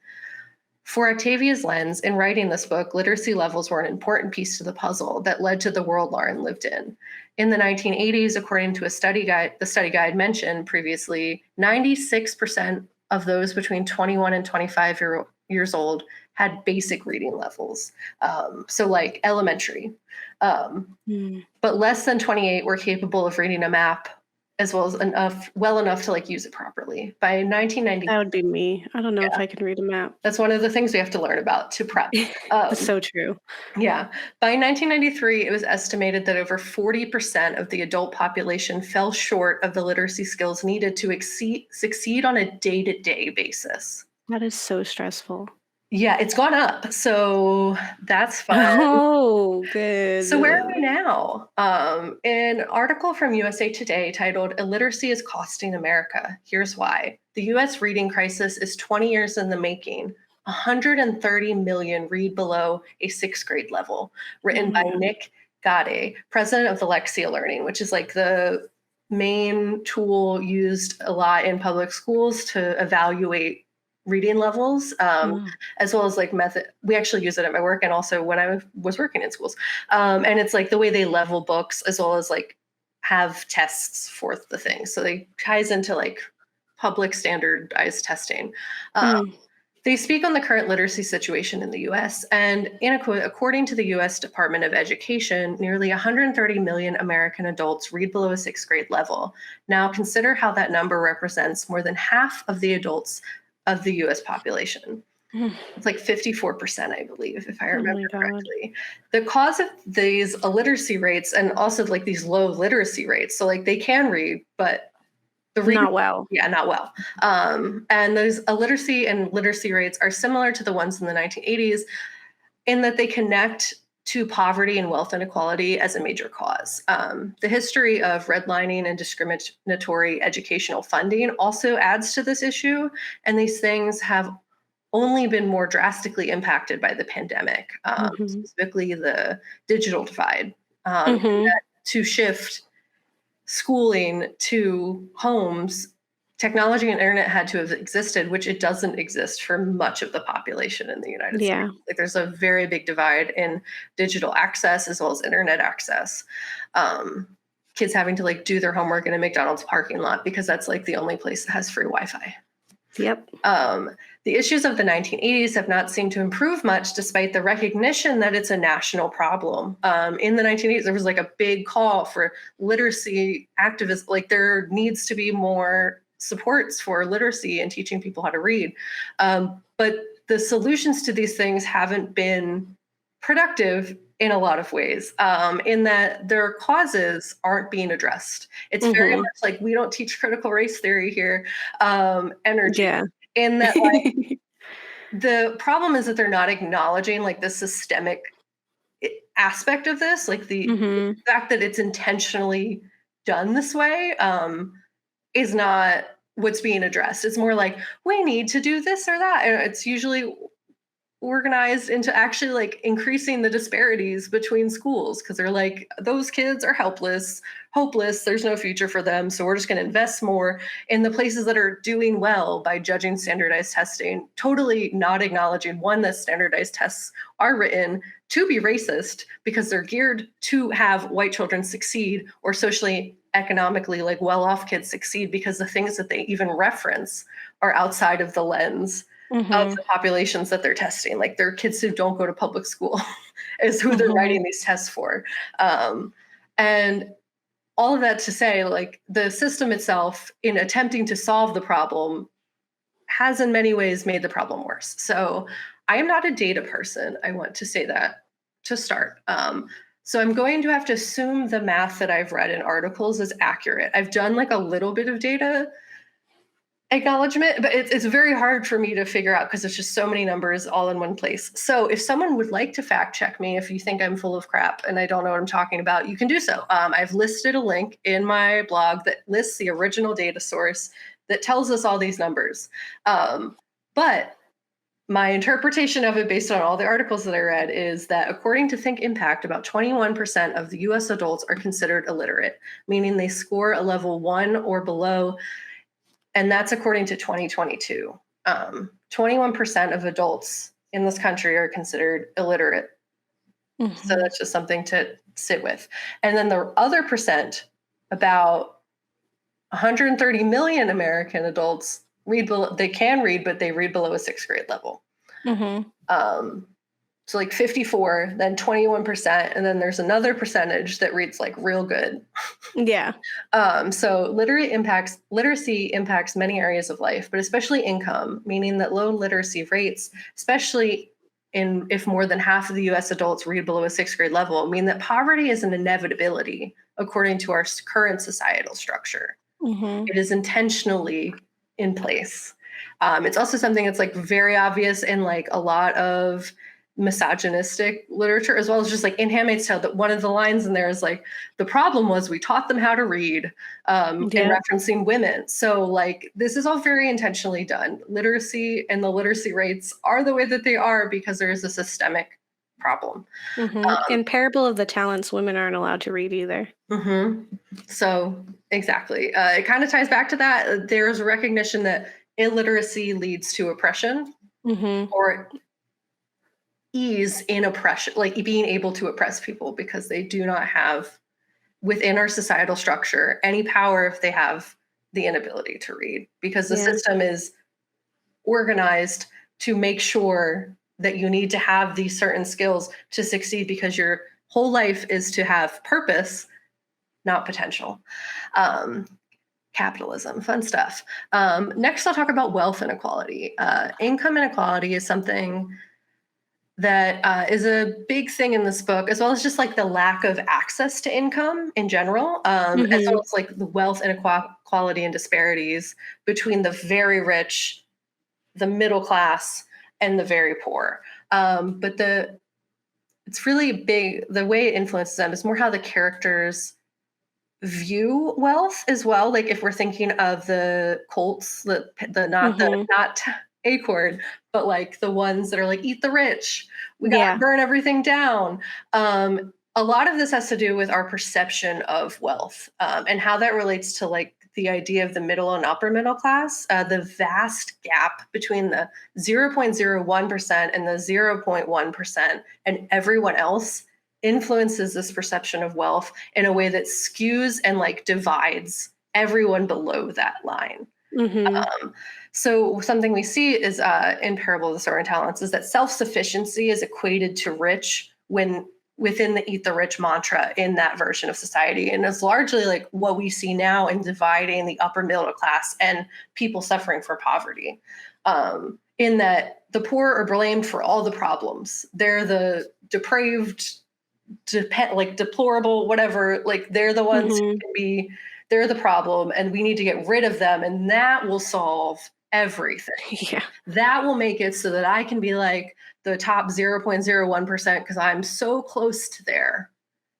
For Octavia's lens, in writing this book, literacy levels were an important piece to the puzzle that led to the world Lauren lived in. In the 1980s, according to a study guide, the study guide mentioned previously, 96% of those between 21 and 25 years old had basic reading levels, so like elementary. Um, Mm. but less than 28 were capable of reading a map as well as well enough to like use it properly. By 1990, That would be me. I don't know if yeah, I can read a map. that's one of the things we have to learn about to prep. That's Um, so true. yeah. By 1993, it was estimated that over 40% of the adult population fell short of the literacy skills needed to succeed on a day to day basis. That is so stressful. Yeah, it's gone up. So that's fun. Oh, So where are good. we now? An article from USA Today titled "Illiteracy is Costing America. Here's Why." The US reading crisis is 20 years in the making. 130 million read below a sixth grade level. Oh Written my by God. Nick Gade, president of the Lexia Learning, which is like the main tool used a lot in public schools to evaluate reading levels, Wow. as well as like method. We actually use it at my work and also when I was working in schools. And it's like the way they level books as well as like have tests for the thing. So they ties into like public standardized testing. Um, Mm. they speak on the current literacy situation in the US, and according to the US Department of Education, nearly 130 million American adults read below a sixth grade level. Now, consider how that number represents more than half of the adults of the US population. Mm. It's like 54%, I believe, if I Oh remember my God. correctly. The cause of these illiteracy rates and also like these low literacy rates, so like they can read, but the reading, Not well. yeah, not well. And those illiteracy and literacy rates are similar to the ones in the 1980s in that they connect to poverty and wealth inequality as a major cause. The history of redlining and discriminatory educational funding also adds to this issue, and these things have only been more drastically impacted by the pandemic, Mhm. specifically the digital divide, Mhm. to shift schooling to homes. Technology and internet had to have existed, which it doesn't exist for much of the population in the United States. Yeah. Like there's a very big divide in digital access as well as internet access. Um, Kids having to like do their homework in a McDonald's parking lot because that's like the only place that has free Wi-Fi. Yep. The issues of the 1980s have not seemed to improve much despite the recognition that it's a national problem. In the 1980s, there was like a big call for literacy activists, like there needs to be more supports for literacy and teaching people how to read. But the solutions to these things haven't been productive in a lot of ways, in that their causes aren't being addressed. It's very Mhm. much like we don't teach critical race theory here, energy Yeah. in that like the problem is that they're not acknowledging like the systemic aspect of this, like the Mhm. fact that it's intentionally done this way, is not what's being addressed. It's more like we need to do this or that, and it's usually organized into actually like increasing the disparities between schools because they're like those kids are hopeless, there's no future for them, so we're just going to invest more in the places that are doing well by judging standardized testing, totally not acknowledging one, that standardized tests are written to be racist because they're geared to have white children succeed or socially economically like well-off kids succeed because the things that they even reference are outside of the lens of Mhm. the populations that they're testing. Like they're kids who don't go to public school is who they're Mhm. writing these tests for. And all of that to say, like the system itself, in attempting to solve the problem, has in many ways made the problem worse. So I am not a data person. I want to say that to start. So I'm going to have to assume the math that I've read in articles is accurate. I've done like a little bit of data acknowledgement, but it's very hard for me to figure out because it's just so many numbers all in one place. So if someone would like to fact check me, if you think I'm full of crap and I don't know what I'm talking about, you can do so. I've listed a link in my blog that lists the original data source that tells us all these numbers. But my interpretation of it based on all the articles that I read is that according to Think Impact, about 21% of the US adults are considered illiterate, meaning they score a level 1 or below, and that's according to 2022. 21% of adults in this country are considered illiterate. So Mhm. that's just something to sit with. And then the other percent, about 130 million American adults read below, they can read, but they read below a sixth grade level. Mhm. Um, so like 54, then 21%, and then there's another percentage that reads like real good. Yeah. So literacy impacts many areas of life, but especially income, meaning that low literacy rates, especially in if more than half of the US adults read below a sixth grade level, mean that poverty is an inevitability according to our current societal structure. Mhm. It is intentionally in place. It's also something that's like very obvious in like a lot of misogynistic literature, as well as just like in Handmaid's Tale, that one of the lines in there is like, the problem was we taught them how to read, and Yeah. referencing women. So like this is all very intentionally done. Literacy and the literacy rates are the way that they are because there is a systemic problem. In Parable of the Talents, women aren't allowed to read either. So exactly. It kind of ties back to that. There's a recognition that illiteracy leads to oppression or ease in oppression, like being able to oppress people because they do not have within our societal structure any power if they have the inability to read, because the Yeah. system is organized to make sure that you need to have these certain skills to succeed, because your whole life is to have purpose, not potential. Capitalism, fun stuff. Next, I'll talk about wealth inequality. Income inequality is something that is a big thing in this book, as well as just like the lack of access to income in general, as well as like the wealth inequality and disparities between the very rich, the middle class, and the very poor. But it's really big. The way it influences them is more how the characters view wealth as well. Like if we're thinking of the cults, not Acorn, but like the ones that are like eat the rich, we gotta burn everything down. A lot of this has to do with our perception of wealth, and how that relates to like the idea of the middle and upper middle class. The vast gap between the 0.01% and the 0.1% and everyone else influences this perception of wealth in a way that skews and like divides everyone below that line. So something we see is in Parable of the Sower Talents is that self-sufficiency is equated to rich when within the eat the rich mantra in that version of society. And it's largely like what we see now in dividing the upper middle class and people suffering for poverty. In that the poor are blamed for all the problems. They're the depraved, like deplorable, whatever, like they're the ones who can be, they're the problem, and we need to get rid of them, and that will solve everything. That will make it so that I can be like the top 0.01% because I'm so close to there,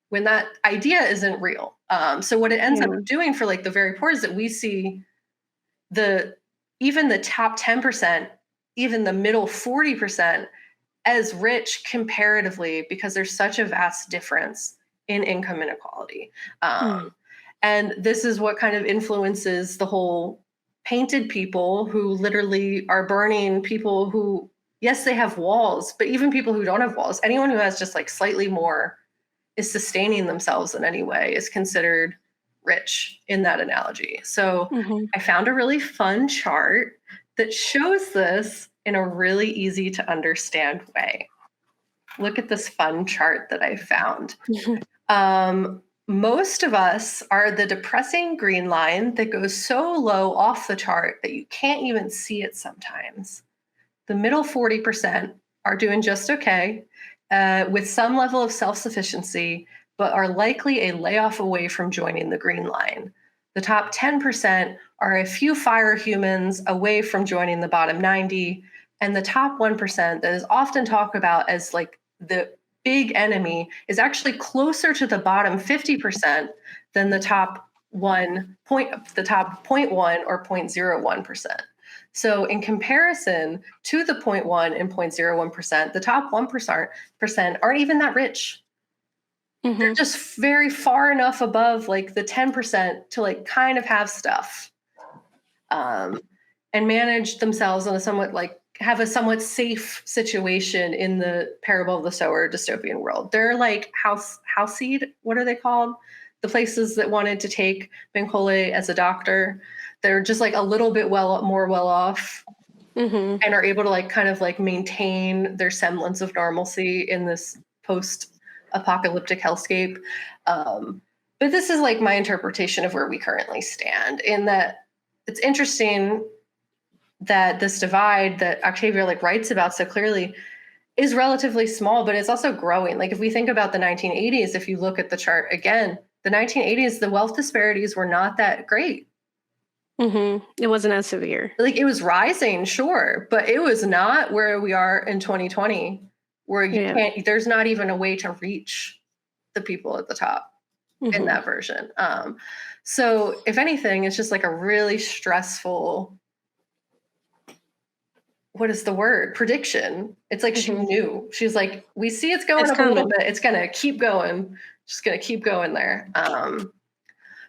when that idea isn't real. So what it ends up doing for like the very poor is that we see even the top 10%, even the middle 40% as rich comparatively, because there's such a vast difference in income inequality. And this is what kind of influences the whole painted people who literally are burning people who, yes, they have walls, but even people who don't have walls, anyone who has just like slightly more is sustaining themselves in any way is considered rich in that analogy. So I found a really fun chart that shows this in a really easy to understand way. Look at this fun chart that I found. Most of us are the depressing green line that goes so low off the chart that you can't even see it sometimes. The middle 40% are doing just okay, with some level of self-sufficiency, but are likely a layoff away from joining the green line. The top 10% are a few fire humans away from joining the bottom 90, and the top 1% that is often talked about as like the big enemy is actually closer to the bottom 50% than the top 0.1 or 0.01%. So in comparison to the 0.1 and 0.01%, the top 1% aren't even that rich. They're just very far enough above like the 10% to like kind of have stuff, and manage themselves in a somewhat like have a somewhat safe situation in the Parable of the Sower dystopian world. They're like houseseed. What are they called? The places that wanted to take Bankole as a doctor. They're just like a little bit more well off, and are able to like kind of like maintain their semblance of normalcy in this post-apocalyptic hellscape. But this is like my interpretation of where we currently stand, in that it's interesting that this divide that Octavia like writes about so clearly is relatively small, but it's also growing. Like if we think about the 1980s, if you look at the chart again, the 1980s, the wealth disparities were not that great. It wasn't as severe. Like, it was rising, sure, but it was not where we are in 2020, where there's not even a way to reach the people at the top in that version. So if anything, it's just like a really stressful, what is the word? Prediction. It's like she knew. She's like, we see it's going up a little bit. It's gonna keep going. Just gonna keep going there.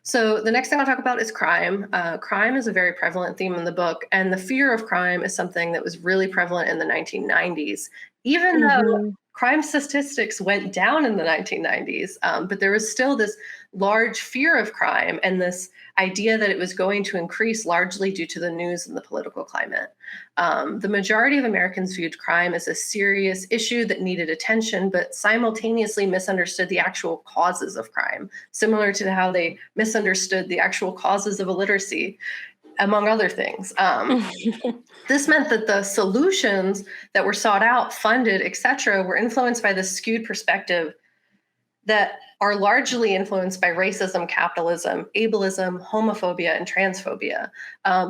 So the next thing I'll talk about is crime. Crime is a very prevalent theme in the book, and the fear of crime is something that was really prevalent in the 1990s, even though crime statistics went down in the 1990s, but there was still this large fear of crime and this idea that it was going to increase largely due to the news and the political climate. The majority of Americans viewed crime as a serious issue that needed attention, but simultaneously misunderstood the actual causes of crime, similar to how they misunderstood the actual causes of illiteracy, among other things. This meant that the solutions that were sought out, funded, etc., were influenced by this skewed perspective that are largely influenced by racism, capitalism, ableism, homophobia, and transphobia.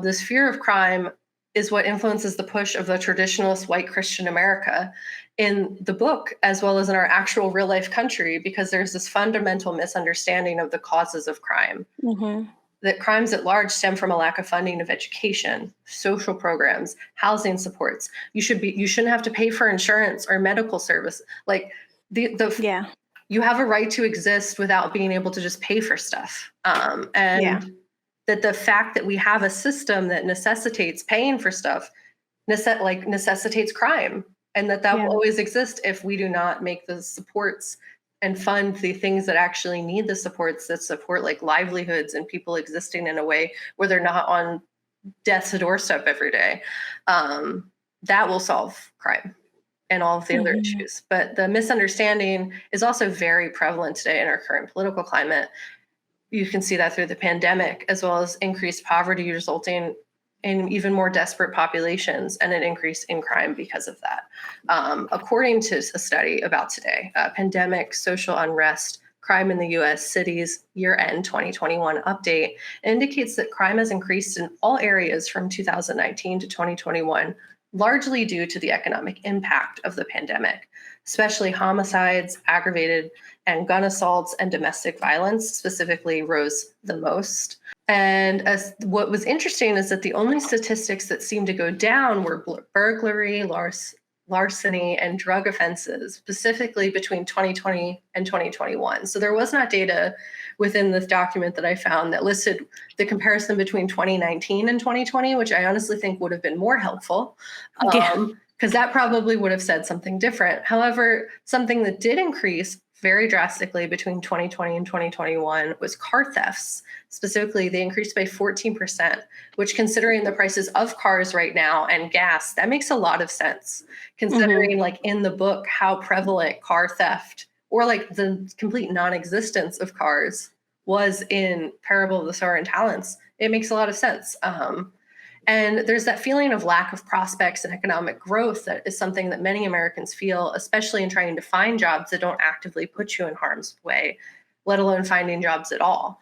This fear of crime is what influences the push of the traditionalist white Christian America in the book, as well as in our actual real life country, because there's this fundamental misunderstanding of the causes of crime. That crimes at large stem from a lack of funding of education, social programs, housing supports. You shouldn't have to pay for insurance or medical service. Like you have a right to exist without being able to just pay for stuff. That the fact that we have a system that necessitates paying for stuff necessitates crime, and that will always exist if we do not make the supports and fund the things that actually need the supports that support like livelihoods and people existing in a way where they're not on death's doorstep every day. That will solve crime and all of the other issues. But the misunderstanding is also very prevalent today in our current political climate. You can see that through the pandemic, as well as increased poverty resulting in even more desperate populations and an increase in crime because of that. According to a study about today, pandemic, social unrest, crime in the US cities year-end 2021 update indicates that crime has increased in all areas from 2019 to 2021, largely due to the economic impact of the pandemic, especially homicides, aggravated and gun assaults, and domestic violence specifically rose the most. And what was interesting is that the only statistics that seemed to go down were burglary, larceny, and drug offenses, specifically between 2020 and 2021. So there was not data within this document that I found that listed the comparison between 2019 and 2020, which I honestly think would have been more helpful, because that probably would have said something different. However, something that did increase very drastically between 2020 and 2021 was car thefts. Specifically, they increased by 14%, which, considering the prices of cars right now and gas, that makes a lot of sense, considering like in the book how prevalent car theft or like the complete non-existence of cars was in Parable of the Sower and Talents. It makes a lot of sense. And there's that feeling of lack of prospects and economic growth that is something that many Americans feel, especially in trying to find jobs that don't actively put you in harm's way, let alone finding jobs at all.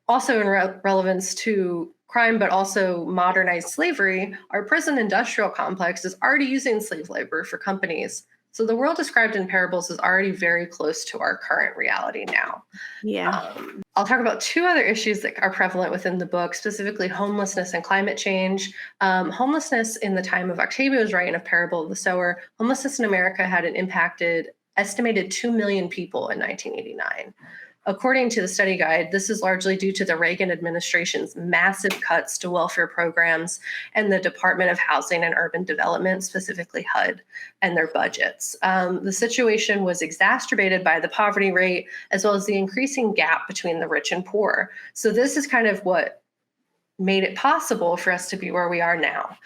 Also in relevance to crime, but also modernized slavery, our prison industrial complex is already using slave labor for companies. So the world described in parables is already very close to our current reality now. I'll talk about two other issues that are prevalent within the book, specifically homelessness and climate change. Homelessness in the time of Octavia's writing of Parable of the Sower, homelessness in America had an impacted estimated 2 million people in 1989. According to the study guide, this is largely due to the Reagan administration's massive cuts to welfare programs and the Department of Housing and Urban Development, specifically HUD, and their budgets. The situation was exacerbated by the poverty rate, as well as the increasing gap between the rich and poor. So this is kind of what made it possible for us to be where we are now.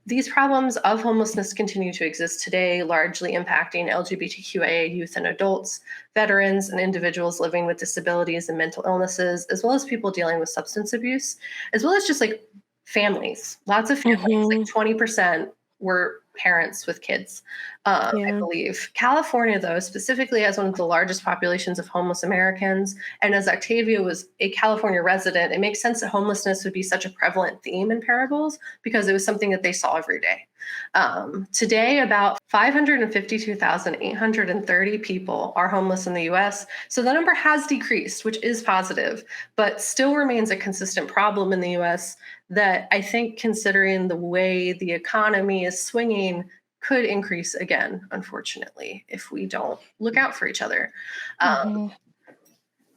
These problems of homelessness continue to exist today, largely impacting LGBTQIA youth and adults, veterans, and individuals living with disabilities and mental illnesses, as well as people dealing with substance abuse, as well as just like families. Lots of families, like 20% were parents with kids, I Yeah. believe. California, though, specifically has one of the largest populations of homeless Americans. And as Octavia was a California resident, it makes sense that homelessness would be such a prevalent theme in parables because it was something that they saw every day. Today, about 552,830 people are homeless in the US. So the number has decreased, which is positive, but still remains a consistent problem in the US that I think, considering the way the economy is swinging, could increase again, unfortunately, if we don't look out for each other. Mhm.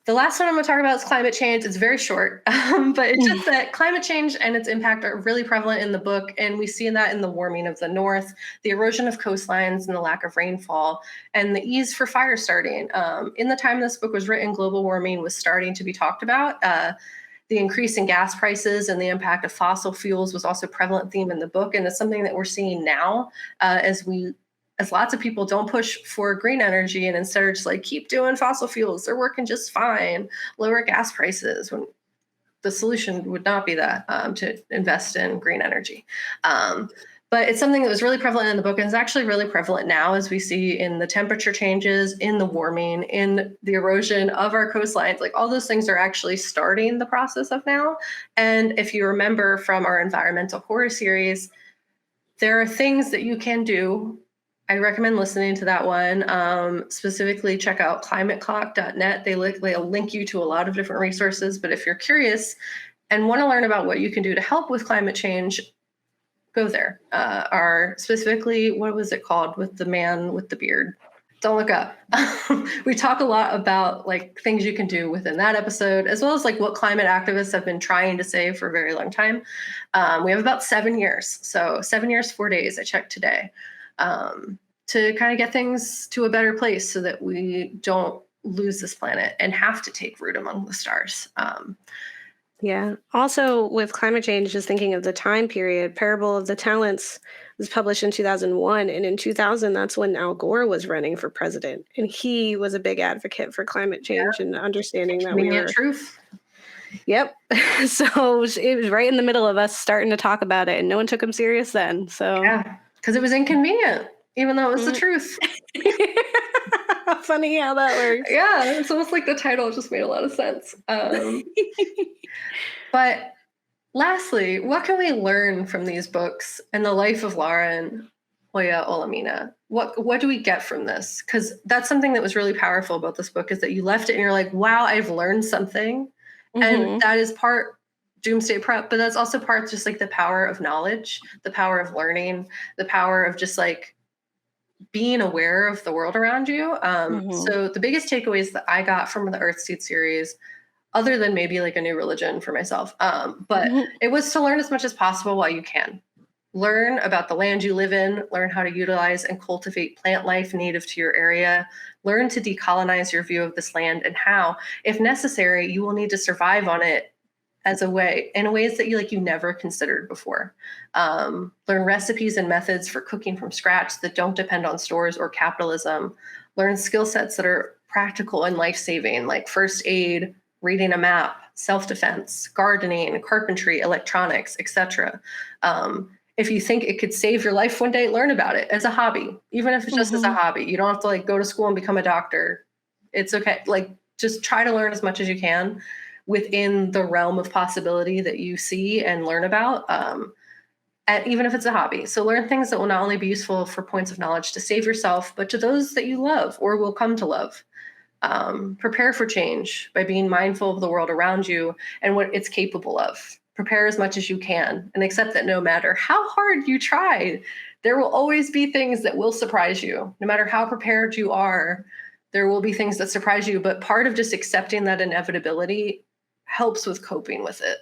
The last one I'm going to talk about is climate change. It's very short, but it's just that climate change and its impact are really prevalent in the book. And we see that in the warming of the north, the erosion of coastlines, and the lack of rainfall, and the ease for fire starting. In the time this book was written, global warming was starting to be talked about. The increase in gas prices and the impact of fossil fuels was also a prevalent theme in the book. And it's something that we're seeing now as lots of people don't push for green energy and instead are just like, keep doing fossil fuels. They're working just fine. Lower gas prices, when the solution would not be that, to invest in green energy. But it's something that was really prevalent in the book, and it's actually really prevalent now, as we see in the temperature changes, in the warming, in the erosion of our coastlines. Like, all those things are actually starting the process of now. And if you remember from our environmental horror series, there are things that you can do. I recommend listening to that one. Specifically, check out climateclock.net. They'll link you to a lot of different resources. But if you're curious and want to learn about what you can do to help with climate change, go there. Specifically, what was it called with the man with the beard? Don't look up. We talk a lot about like things you can do within that episode, as well as like what climate activists have been trying to say for a very long time. We have about 7 years. So 7 years, 4 days, I checked today, to kind of get things to a better place so that we don't lose this planet and have to take root among the stars. Yeah. Also, with climate change, just thinking of the time period, Parable of the Talents was published in 2001. And in 2000, that's when Al Gore was running for president. And he was a big advocate for climate change and understanding that we Convenient were. truth. Yep. So it was right in the middle of us starting to talk about it, and no one took him serious then. So, Yeah, because it was inconvenient, even though it was the Mm. truth. Funny how that works. Yeah, it's almost like the title just made a lot of sense. But lastly, what can we learn from these books and the life of Lauren Oya Olemina? What do we get from this? Because that's something that was really powerful about this book, is that you left it and you're like, wow, I've learned something. And Mhm. that is part doomsday prep, but that's also part just like the power of knowledge, the power of learning, the power of just like being aware of the world around you. Mhm. So the biggest takeaways that I got from the Earthseed series, other than maybe like a new religion for myself, but Mhm. it was to learn as much as possible while you can. Learn about the land you live in, learn how to utilize and cultivate plant life native to your area, learn to decolonize your view of this land, and how, if necessary, you will need to survive on it in ways that you never considered before. Learn recipes and methods for cooking from scratch that don't depend on stores or capitalism. Learn skill sets that are practical and life-saving, like first aid, reading a map, self-defense, gardening, carpentry, electronics, etc. If you think it could save your life one day, learn about it as a hobby, even if it's just as a Mhm. hobby. You don't have to like go to school and become a doctor. It's okay. Like, just try to learn as much as you can within the realm of possibility that you see and learn about, and even if it's a hobby. So learn things that will not only be useful for points of knowledge to save yourself, but to those that you love or will come to love. Prepare for change by being mindful of the world around you and what it's capable of. Prepare as much as you can and accept that no matter how hard you try, there will always be things that will surprise you. No matter how prepared you are, there will be things that surprise you. But part of just accepting that inevitability helps with coping with it.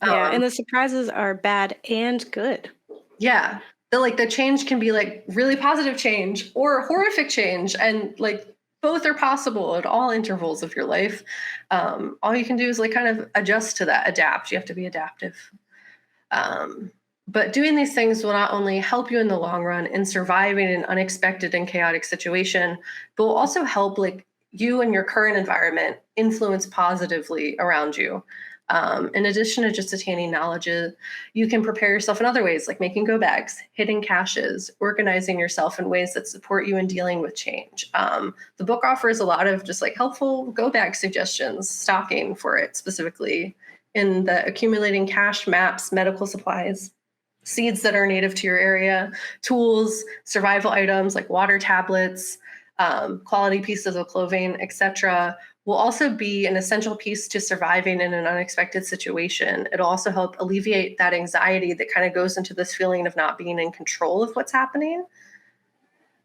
Yeah, Um, and the surprises are bad and good. yeah, the change can be like really positive change or horrific change, and like both are possible at all intervals of your life. All you can do is like kind of adjust to that, adapt. You have to be adaptive. Um, but doing these things will not only help you in the long run in surviving an unexpected and chaotic situation, but will also help like you and your current environment influence positively around you. In addition to just attaining knowledge, you can prepare yourself in other ways, like making go bags, hidden caches, organizing yourself in ways that support you in dealing with change. The book offers a lot of just like helpful go bag suggestions, stocking for it specifically, in the accumulating cache, maps, medical supplies, seeds that are native to your area, tools, survival items like water tablets, quality pieces of clothing, etc., will also be an essential piece to surviving in an unexpected situation. It'll also help alleviate that anxiety that kind of goes into this feeling of not being in control of what's happening.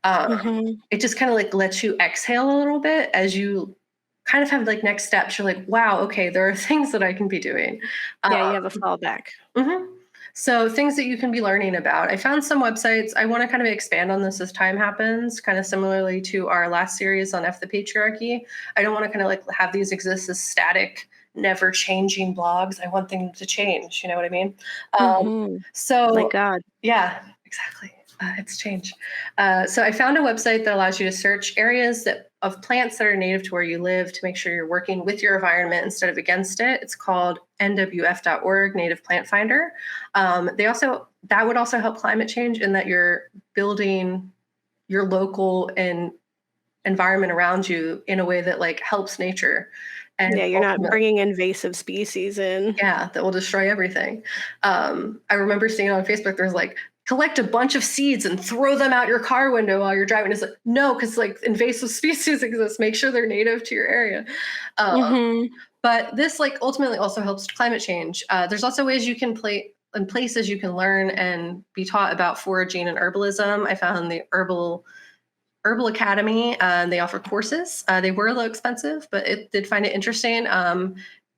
It just kind of like lets you exhale a little bit as you kind of have like next steps. You're like, wow, okay, there are things that I can be doing. Yeah, you have a fallback. Mm-hmm. So things that you can be learning about. I found some websites. I want to kind of expand on this as time happens, kind of similarly to our last series on F the Patriarchy. I don't want to kind of like have these exist as static, never changing blogs. I want things to change. You know what I mean? So My God. yeah, exactly. It's change. So I found a website that allows you to search areas of plants that are native to where you live to make sure you're working with your environment instead of against it. It's called nwf.org, Native Plant Finder. That would also help climate change in that you're building your local and environment around you in a way that like helps nature. And yeah, you're not bringing invasive species in. Yeah, that will destroy everything. I remember seeing on Facebook, there's like, collect a bunch of seeds and throw them out your car window while you're driving. It's like, no, because like invasive species exist. Make sure they're native to your area. But this like ultimately also helps climate change. There's also ways you can in places you can learn and be taught about foraging and herbalism. I found the Herbal Academy. They offer courses. They were a little expensive, but it did find it interesting.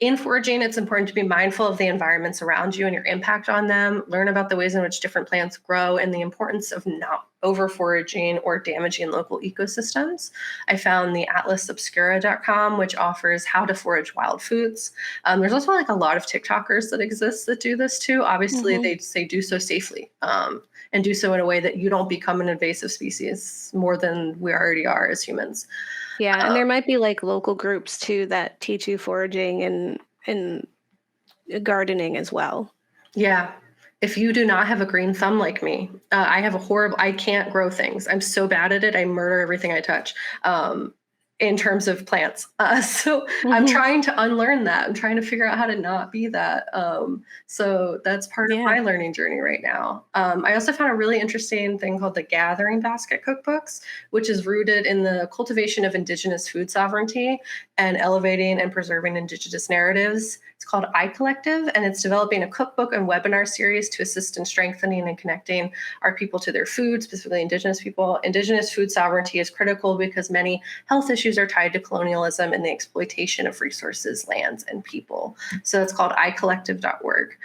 In foraging, it's important to be mindful of the environments around you and your impact on them, learn about the ways in which different plants grow, and the importance of not over foraging or damaging local ecosystems. I found the atlasobscura.com, which offers how to forage wild foods. There's also like a lot of TikTokers that exist that do this too. Obviously, they do so safely and do so in a way that you don't become an invasive species more than we already are as humans. Yeah, and there might be like local groups too that teach you foraging and gardening as well. Yeah. If you do not have a green thumb like me, I can't grow things. I'm so bad at it. I murder everything I touch. In terms of plants. So I'm trying to unlearn that. I'm trying to figure out how to not be that. So that's part of my learning journey right now. I also found a really interesting thing called the Gathering Basket Cookbooks, which is rooted in the cultivation of Indigenous food sovereignty and elevating and preserving Indigenous narratives. It's called iCollective, and it's developing a cookbook and webinar series to assist in strengthening and connecting our people to their food, specifically Indigenous people. Indigenous food sovereignty is critical because many health issues are tied to colonialism and the exploitation of resources, lands, and people. So it's called icollective.org.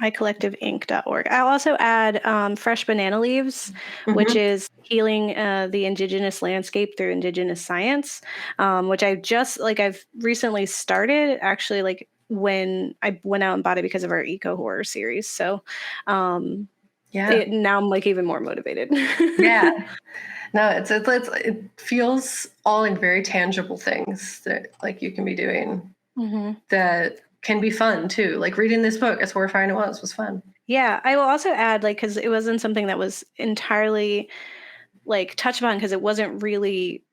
icollectiveinc.org. I'll also add Fresh Banana Leaves, which is healing the indigenous landscape through indigenous science, which I've recently started actually, like when I went out and bought it because of our eco horror series. So now I'm like even more motivated. Yeah. No, it feels all like very tangible things that like you can be doing that can be fun too. Like reading this book, as horrifying it was fun. Yeah, I will also add, like, because it wasn't something that was entirely like touched upon because it wasn't really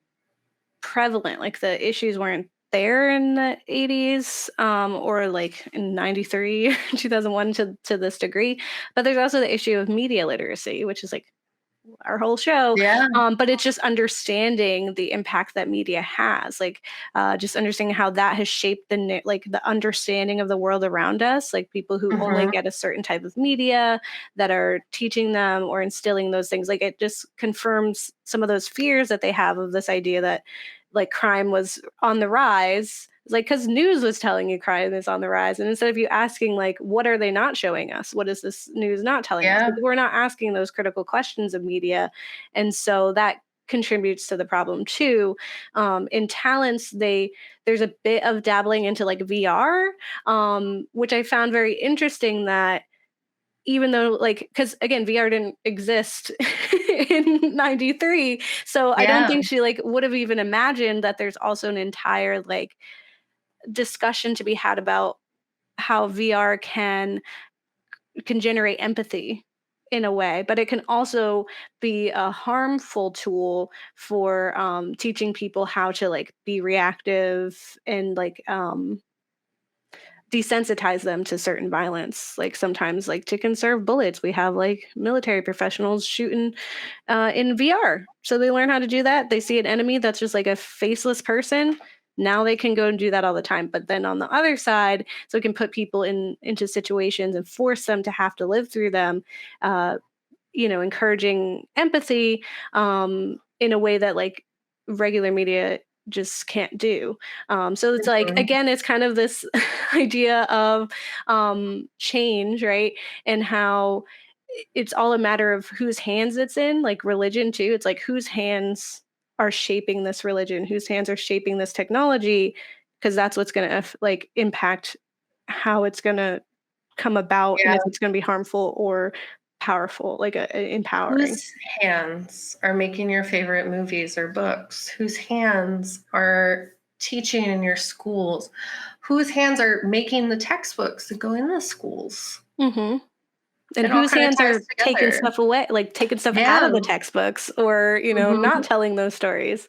prevalent. Like the issues weren't there in the 80s or like in 93, 2001 to this degree. But there's also the issue of media literacy, which is like our whole show. Yeah. But it's just understanding the impact that media has, like just understanding how that has shaped the understanding of the world around us, like people who only get a certain type of media that are teaching them or instilling those things. Like it just confirms some of those fears that they have of this idea that like crime was on the rise. Like, because news was telling you crime is on the rise. And instead of you asking, like, what are they not showing us? What is this news not telling us? Like, we're not asking those critical questions of media. And so that contributes to the problem too. In talents, there's a bit of dabbling into like VR, which I found very interesting that even though like, because again, VR didn't exist in 93. So I don't think she like would have even imagined that there's also an entire like discussion to be had about how VR can generate empathy in a way, but it can also be a harmful tool for teaching people how to like be reactive and like desensitize them to certain violence. Like sometimes, like to conserve bullets, we have like military professionals shooting in VR. So they learn how to do that. They see an enemy that's just like a faceless person. Now they can go and do that all the time. But then on the other side, so it can put people into situations and force them to have to live through them. Encouraging empathy in a way that like regular media just can't do. So it's like, Mhm. again, it's kind of this idea of change, right? And how it's all a matter of whose hands it's in, like religion too. It's like whose hands are shaping this religion, whose hands are shaping this technology, because that's what's going to like impact how it's going to come about and Yeah. if it's going to be harmful or powerful, like empowering. Whose hands are making your favorite movies or books? Whose hands are teaching in your schools? Whose hands are making the textbooks that go in the schools? Hmm. And It all whose kind of hands ties are taking together. stuff away, like taking stuff out Yeah. of the textbooks or, not Mhm. telling those stories.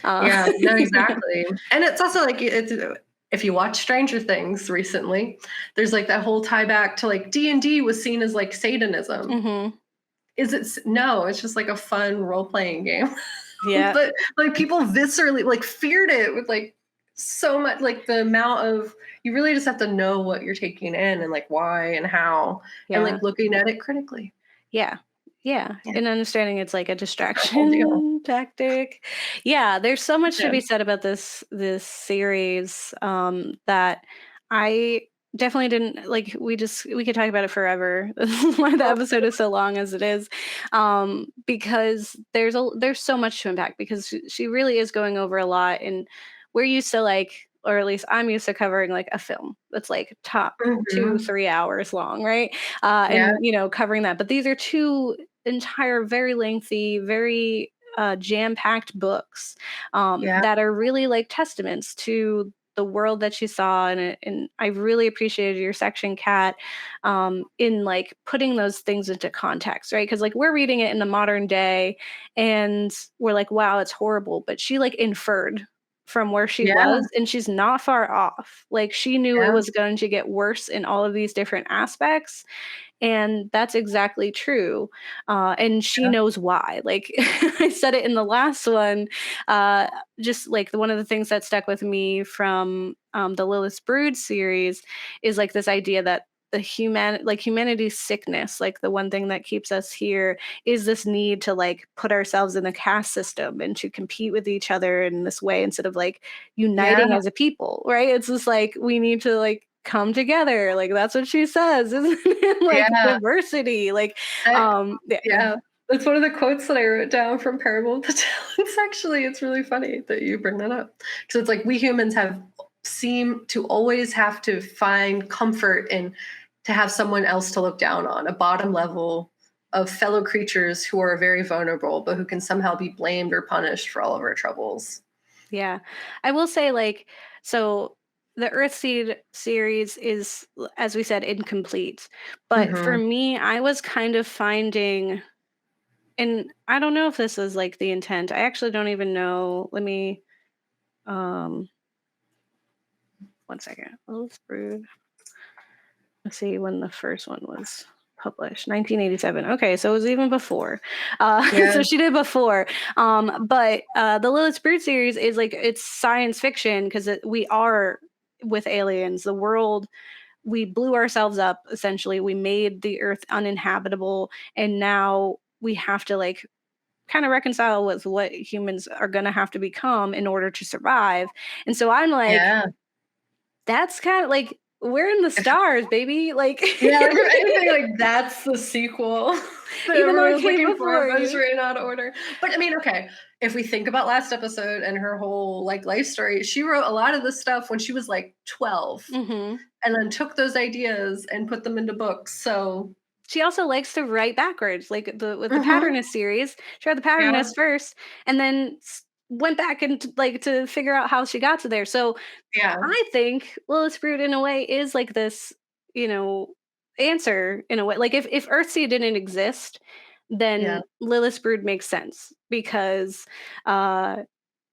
Yeah, no, Yeah. exactly. And it's also like it's if you watch Stranger Things recently, there's like that whole tie back to like D&D was seen as like Satanism. Hmm. Is it no, it's just like a fun role-playing game. Yeah. But like people viscerally like feared it with like so much like the amount of you really just have to know what you're taking in and like why and how and Yeah. like looking at it critically. Yeah. Yeah. Yeah, And understanding it's like a that whole deal. distraction tactic. Yeah, there's so much to Yeah. be said about this series that I definitely didn't like we could talk about it forever. Why the episode is so long as it is. Because there's so much to unpack because she really is going over a lot and we're used to like or at least I'm used to covering like a film that's like top two, Mhm. 3 hours long, right? Yeah, And covering that. But these are two entire, very lengthy, very jam-packed books yeah, that are really like testaments to the world that you saw and I really appreciated your section, Kat, in like putting those things into context, right? Because like we're reading it in the modern day and we're like, wow, it's horrible, but she like inferred from where she yeah, was and she's not far off. Like she knew it yeah, was going to get worse in all of these different aspects and that's exactly true. And she yeah, knows why. Like I said it in the last one, just like one of the things that stuck with me from the Lilith's Brood series is like this idea that humanity's sickness, like the one thing that keeps us here is this need to like put ourselves in the caste system and to compete with each other in this way instead of like uniting yeah, as a people, right? It's just like we need to like come together, like that's what she says, isn't it? Like yeah. diversity, like That yeah. yeah. That's one of the quotes that I wrote down from Parable of the Talents, actually. It's really funny that you bring that up. Because it's like we humans have seem to always have to find comfort in to have someone else to look down on, a bottom level of fellow creatures who are very vulnerable, but who can somehow be blamed or punished for all of our troubles. Yeah. I will say, like, so the Earthseed series is, as we said, incomplete. But for Hmm. me, I was kind of finding, and I don't know if this is like the intent. I actually don't even know. Let me, um, one second. Let's Brood. Let's see when the first one was published, 1987. Okay, so it was even before. Yeah, So she did before. But the Lilith's Brood series is like it's science fiction because we are with aliens. The world we blew ourselves up essentially. We made the Earth uninhabitable, and now we have to like kind of reconcile with what humans are going to have to become in order to survive. And so I'm like, yeah. that's kind of like we're in the If stars, baby. Like Yeah, like if anything, like that's the sequel that even though everyone it was came looking for, before but it's you. written out of order. But I mean, okay, if we think about last episode and her whole like life story, she wrote a lot of this stuff when she was like 12 Hmm. and then took those ideas and put them into books. So, She also likes to write backwards, like the with the mhm, Patternist series. She read the yeah, Patternist first, and then went back and like to figure out how she got to there. So Yeah. I think Lilith Brood in a way is like this, you know, answer in a way. Like if Earthseed didn't exist, Yeah. then Lilith Brood makes sense because uh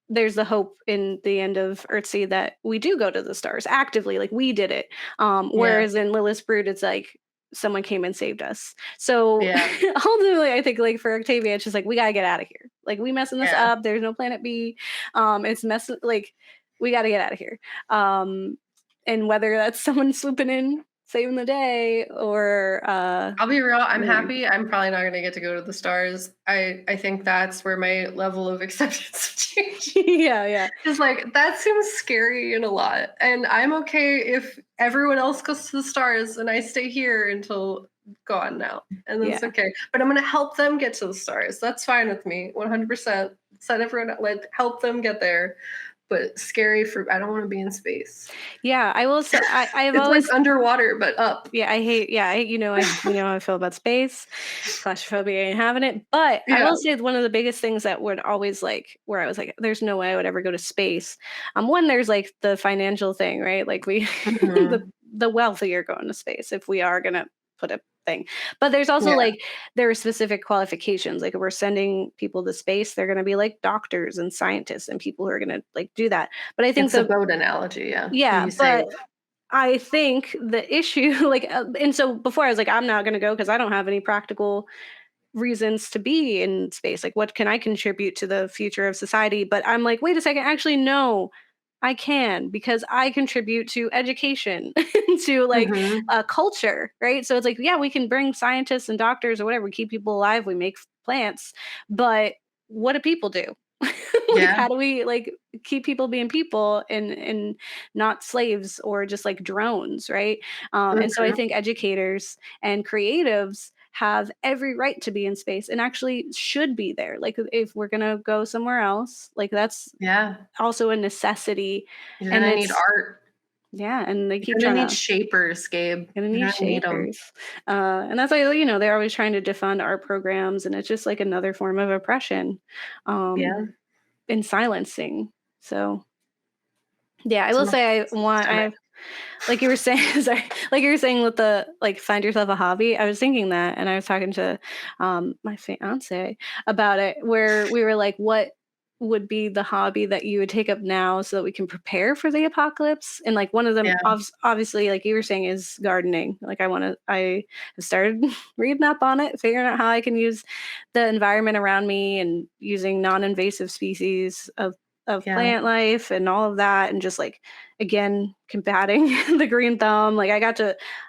there's the hope in the end of Earthsea that we do go to the stars actively, like we did it. Yeah. Whereas in Lilith's Brood, it's like someone came and saved us. So Yeah. ultimately, I think like for Octavia, it's just like we gotta get out of here. Like we messing this Yeah. up. There's no Planet B. It's messing like we gotta get out of here. And whether that's someone swooping in, saving the day, or I'll be real, I'm really, happy. I'm probably not gonna get to go to the stars. I think that's where my level of acceptance changed. yeah, yeah, It's like that seems scary and a lot. And I'm okay if everyone else goes to the stars and I stay here until gone now. And that's yeah. okay. But I'm gonna help them get to the stars. That's fine with me. 100%. Set everyone like help them get there. But scary for I don't want to be in space. Yeah, I will say I've It's like always underwater, but up. yeah, I hate yeah, you know how I feel about space. Claustrophobia ain't having it. But I Yeah. will say one of the biggest things that would always like where I was like, there's no way I would ever go to space. One, there's like the financial thing, right? Like we Mhm. the wealthy are going to space if we are gonna put a thing. But there's also Yeah. like there are specific qualifications. Like if we're sending people to space, they're gonna be like doctors and scientists and people who are gonna like do that. But I think It's a the boat analogy, yeah. Who yeah, you save. but I think the issue, like, and so before I was like, I'm not going to go because I don't have any practical reasons to be in space. Like, what can I contribute to the future of society? But I'm like, wait a second, actually, no, I can because I contribute to education, to like Mhm. culture, right? So it's like, yeah, we can bring scientists and doctors or whatever, we keep people alive, we make plants, but what do people do? Like, Yeah. how do we like keep people being people and not slaves or just like drones, right? And so I Mhm. think educators and creatives have every right to be in space and actually should be there. Like if we're gonna go somewhere else, like that's Yeah. also a necessity. You're And gonna need it's art. yeah, and they keep You're gonna trying need to shapers, Gabe. gonna You're need gonna need them. shapers. And that's why, you know, they're always trying to defund art programs and it's just like another form of oppression. Yeah. And silencing. So yeah, I will Some of say it's systemic. like you were saying, sorry, like you were saying with the like find yourself a hobby. I was thinking that, and I was talking to my fiance about it, where we were like, what would be the hobby that you would take up now so that we can prepare for the apocalypse? And like one of them, Yeah. obviously, like you were saying, is gardening. Like I have started reading up on it, figuring out how I can use the environment around me and using non-invasive species of Yeah. plant life and all of that, and just like again combating the green thumb. Like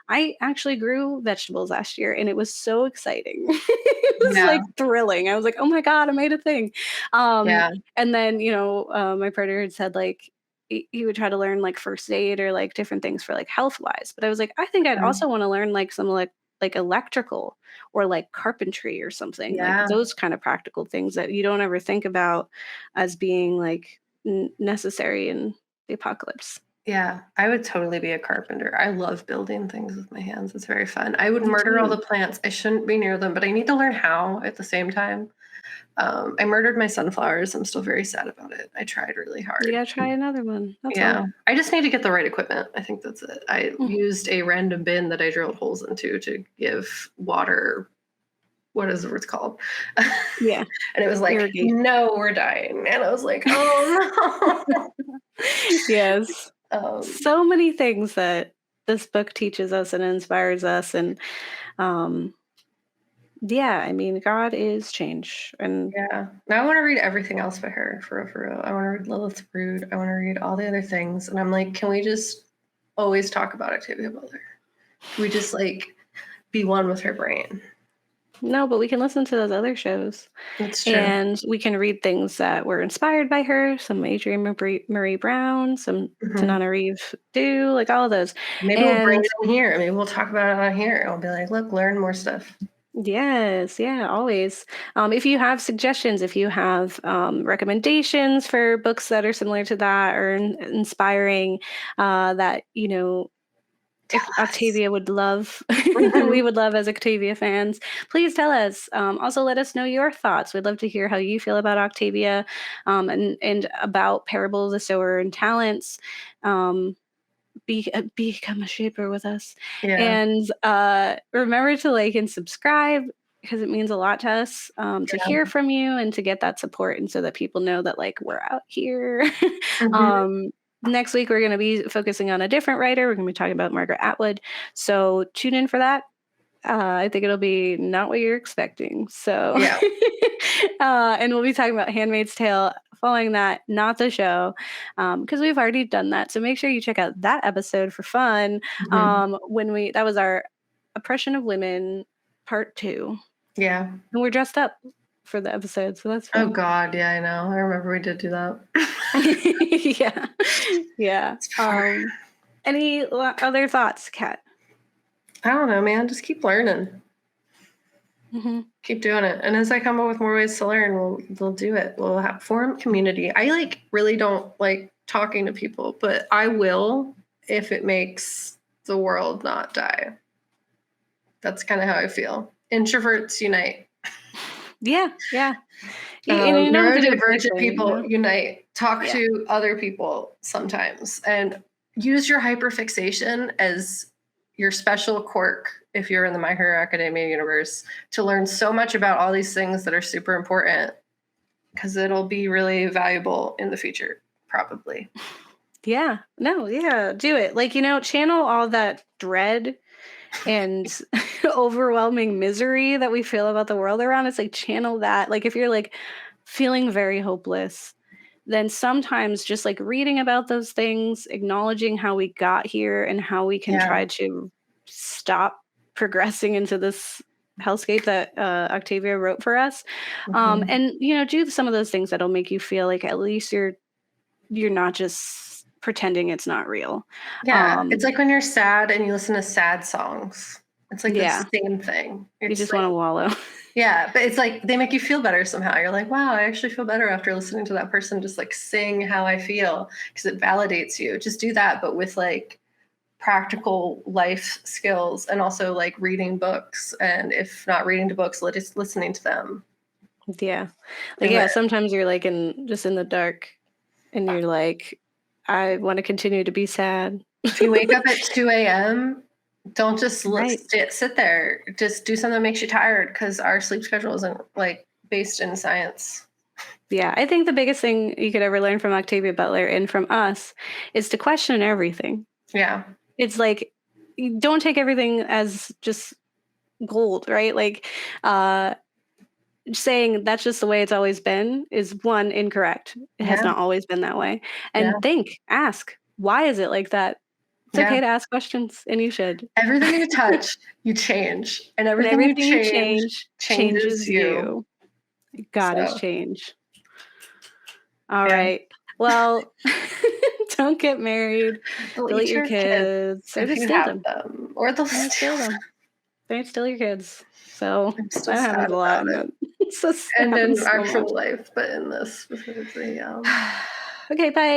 I actually grew vegetables last year and it was so exciting. It was Yeah. like thrilling. I was like, oh my god, I made a thing. um Yeah. and then my partner had said like he would try to learn like first aid or like different things for like health wise, but I was like, I think I'd Mhm. also want to learn like some like electrical or like carpentry or something, like Yeah. those kind of practical things that you don't ever think about as being like necessary in the apocalypse. Yeah. I would totally be a carpenter. I love building things with my hands. It's very fun. I would Me murder all the too. plants. I shouldn't be near them, but I need to learn how at the same time. I murdered my sunflowers. I'm still very sad about it. I tried really You hard. gotta try another one. That's all. Yeah. I just need to get the right equipment. I think that's it. I Mm. used a random bin that I drilled holes into to give water. What is the word called? Yeah, And it was like, irrigate. no, we're dying. And I was like, oh no. Yes. um, So many things that this book teaches us and inspires us. And um, yeah, I mean, God is change. And yeah. Now I want to read everything else by her, for real, for real. I want to read Lilith's Brood. I want to read all the other things. And I'm like, can we just always talk about Octavia Butler? Can we just like be one with her brain? no, but we can listen to those other shows That's true. and we can read things that were inspired by her, some Adrienne Marie Brown, some Hmm. Tanana Reeve do, like all of those. Maybe we'll bring And it in here. Maybe we'll talk about it on here. I'll be like, look, learn more stuff. yes, yeah, always. If you have suggestions, if you have recommendations for books that are similar to that or inspiring, that Tell us. Octavia would love. We Mhm. would love as Octavia fans. Please tell us. Also, let us know your thoughts. We'd love to hear how you feel about Octavia, and about Parable of the Sower and Talents. Um, become a shaper with us, Yeah. and remember to like and subscribe because it means a lot to us, to Yeah. hear from you and to get that support, and so that people know that like we're out here. Mhm. um, Next week we're going to be focusing on a different writer. We're going to be talking about Margaret Atwood, so tune in for that. I think it'll be not what you're expecting. So, Yeah. and we'll be talking about Handmaid's Tale following that, not the show, because we've already done that. So make sure you check out that episode for fun. Mhm. That was our Oppression of Women Part 2. Yeah. And we're dressed up for the episode, so that's Oh fun. God, yeah, I know. I remember we did do that. Yeah. Yeah. It's far. Any other thoughts, Kat? I don't know, man. Just keep learning. Mm-hmm. Keep doing it. And as I come up with more ways to learn, we'll do it. We'll have form community. I like really don't like talking to people, but I will if it makes the world not die. That's kind of how I feel. Introverts unite. Yeah. Yeah. And you don't have to do it Neurodivergent quickly, you people know? unite. Talk Yeah. to other people sometimes and use your hyperfixation as your special quirk if you're in the My Hero Academia universe to learn so much about all these things that are super important because it'll be really valuable in the future, probably. Yeah. No, yeah, do it. Like, channel all that dread and overwhelming misery that we feel about the world around us. Like, channel that. Like, if you're like feeling very hopeless, then sometimes just like reading about those things, acknowledging how we got here and how we can Yeah. try to stop progressing into this hellscape that Octavia wrote for us. Mhm. And do some of those things that'll make you feel like at least you're not just pretending it's not real. Yeah. It's Um, like when you're sad and you listen to sad songs. It's like the yeah, same thing. you It's just like, want to wallow. yeah, but it's like they make you feel better somehow. You're like, wow, I actually feel better after listening to that person just like sing how I feel because it validates you. Just do that, but with like practical life skills and also like reading books. And if not reading to books, just listening to them. Yeah. Like, And yeah, sometimes you're like in the dark and you're like, I want to continue to be sad. if you wake up at 2 a.m., don't just Right. sit there. Just do something that makes you tired because our sleep schedule isn't like based in science. Yeah. I think the biggest thing you could ever learn from Octavia Butler and from us is to question everything. Yeah. It's like, you don't take everything as just gold, right? Like, saying that's just the way it's always been is one, incorrect. It has Yeah. not always been that way. Yeah. And ask, why is it like that? It's Yeah. okay to ask questions, and you should. Everything you touch, you change. And And everything you everything you change change changes changes you. you. God is So, change. All yeah. right. Well, don't get married. They'll Delete eat your your kids kids, or if just you steal have them. them, or they'll Or steal steal them. them. Don't steal your kids. So I'm still that sad happens a lot. about And it. that And in happens so much. actual life, but in this specifically, Okay, bye.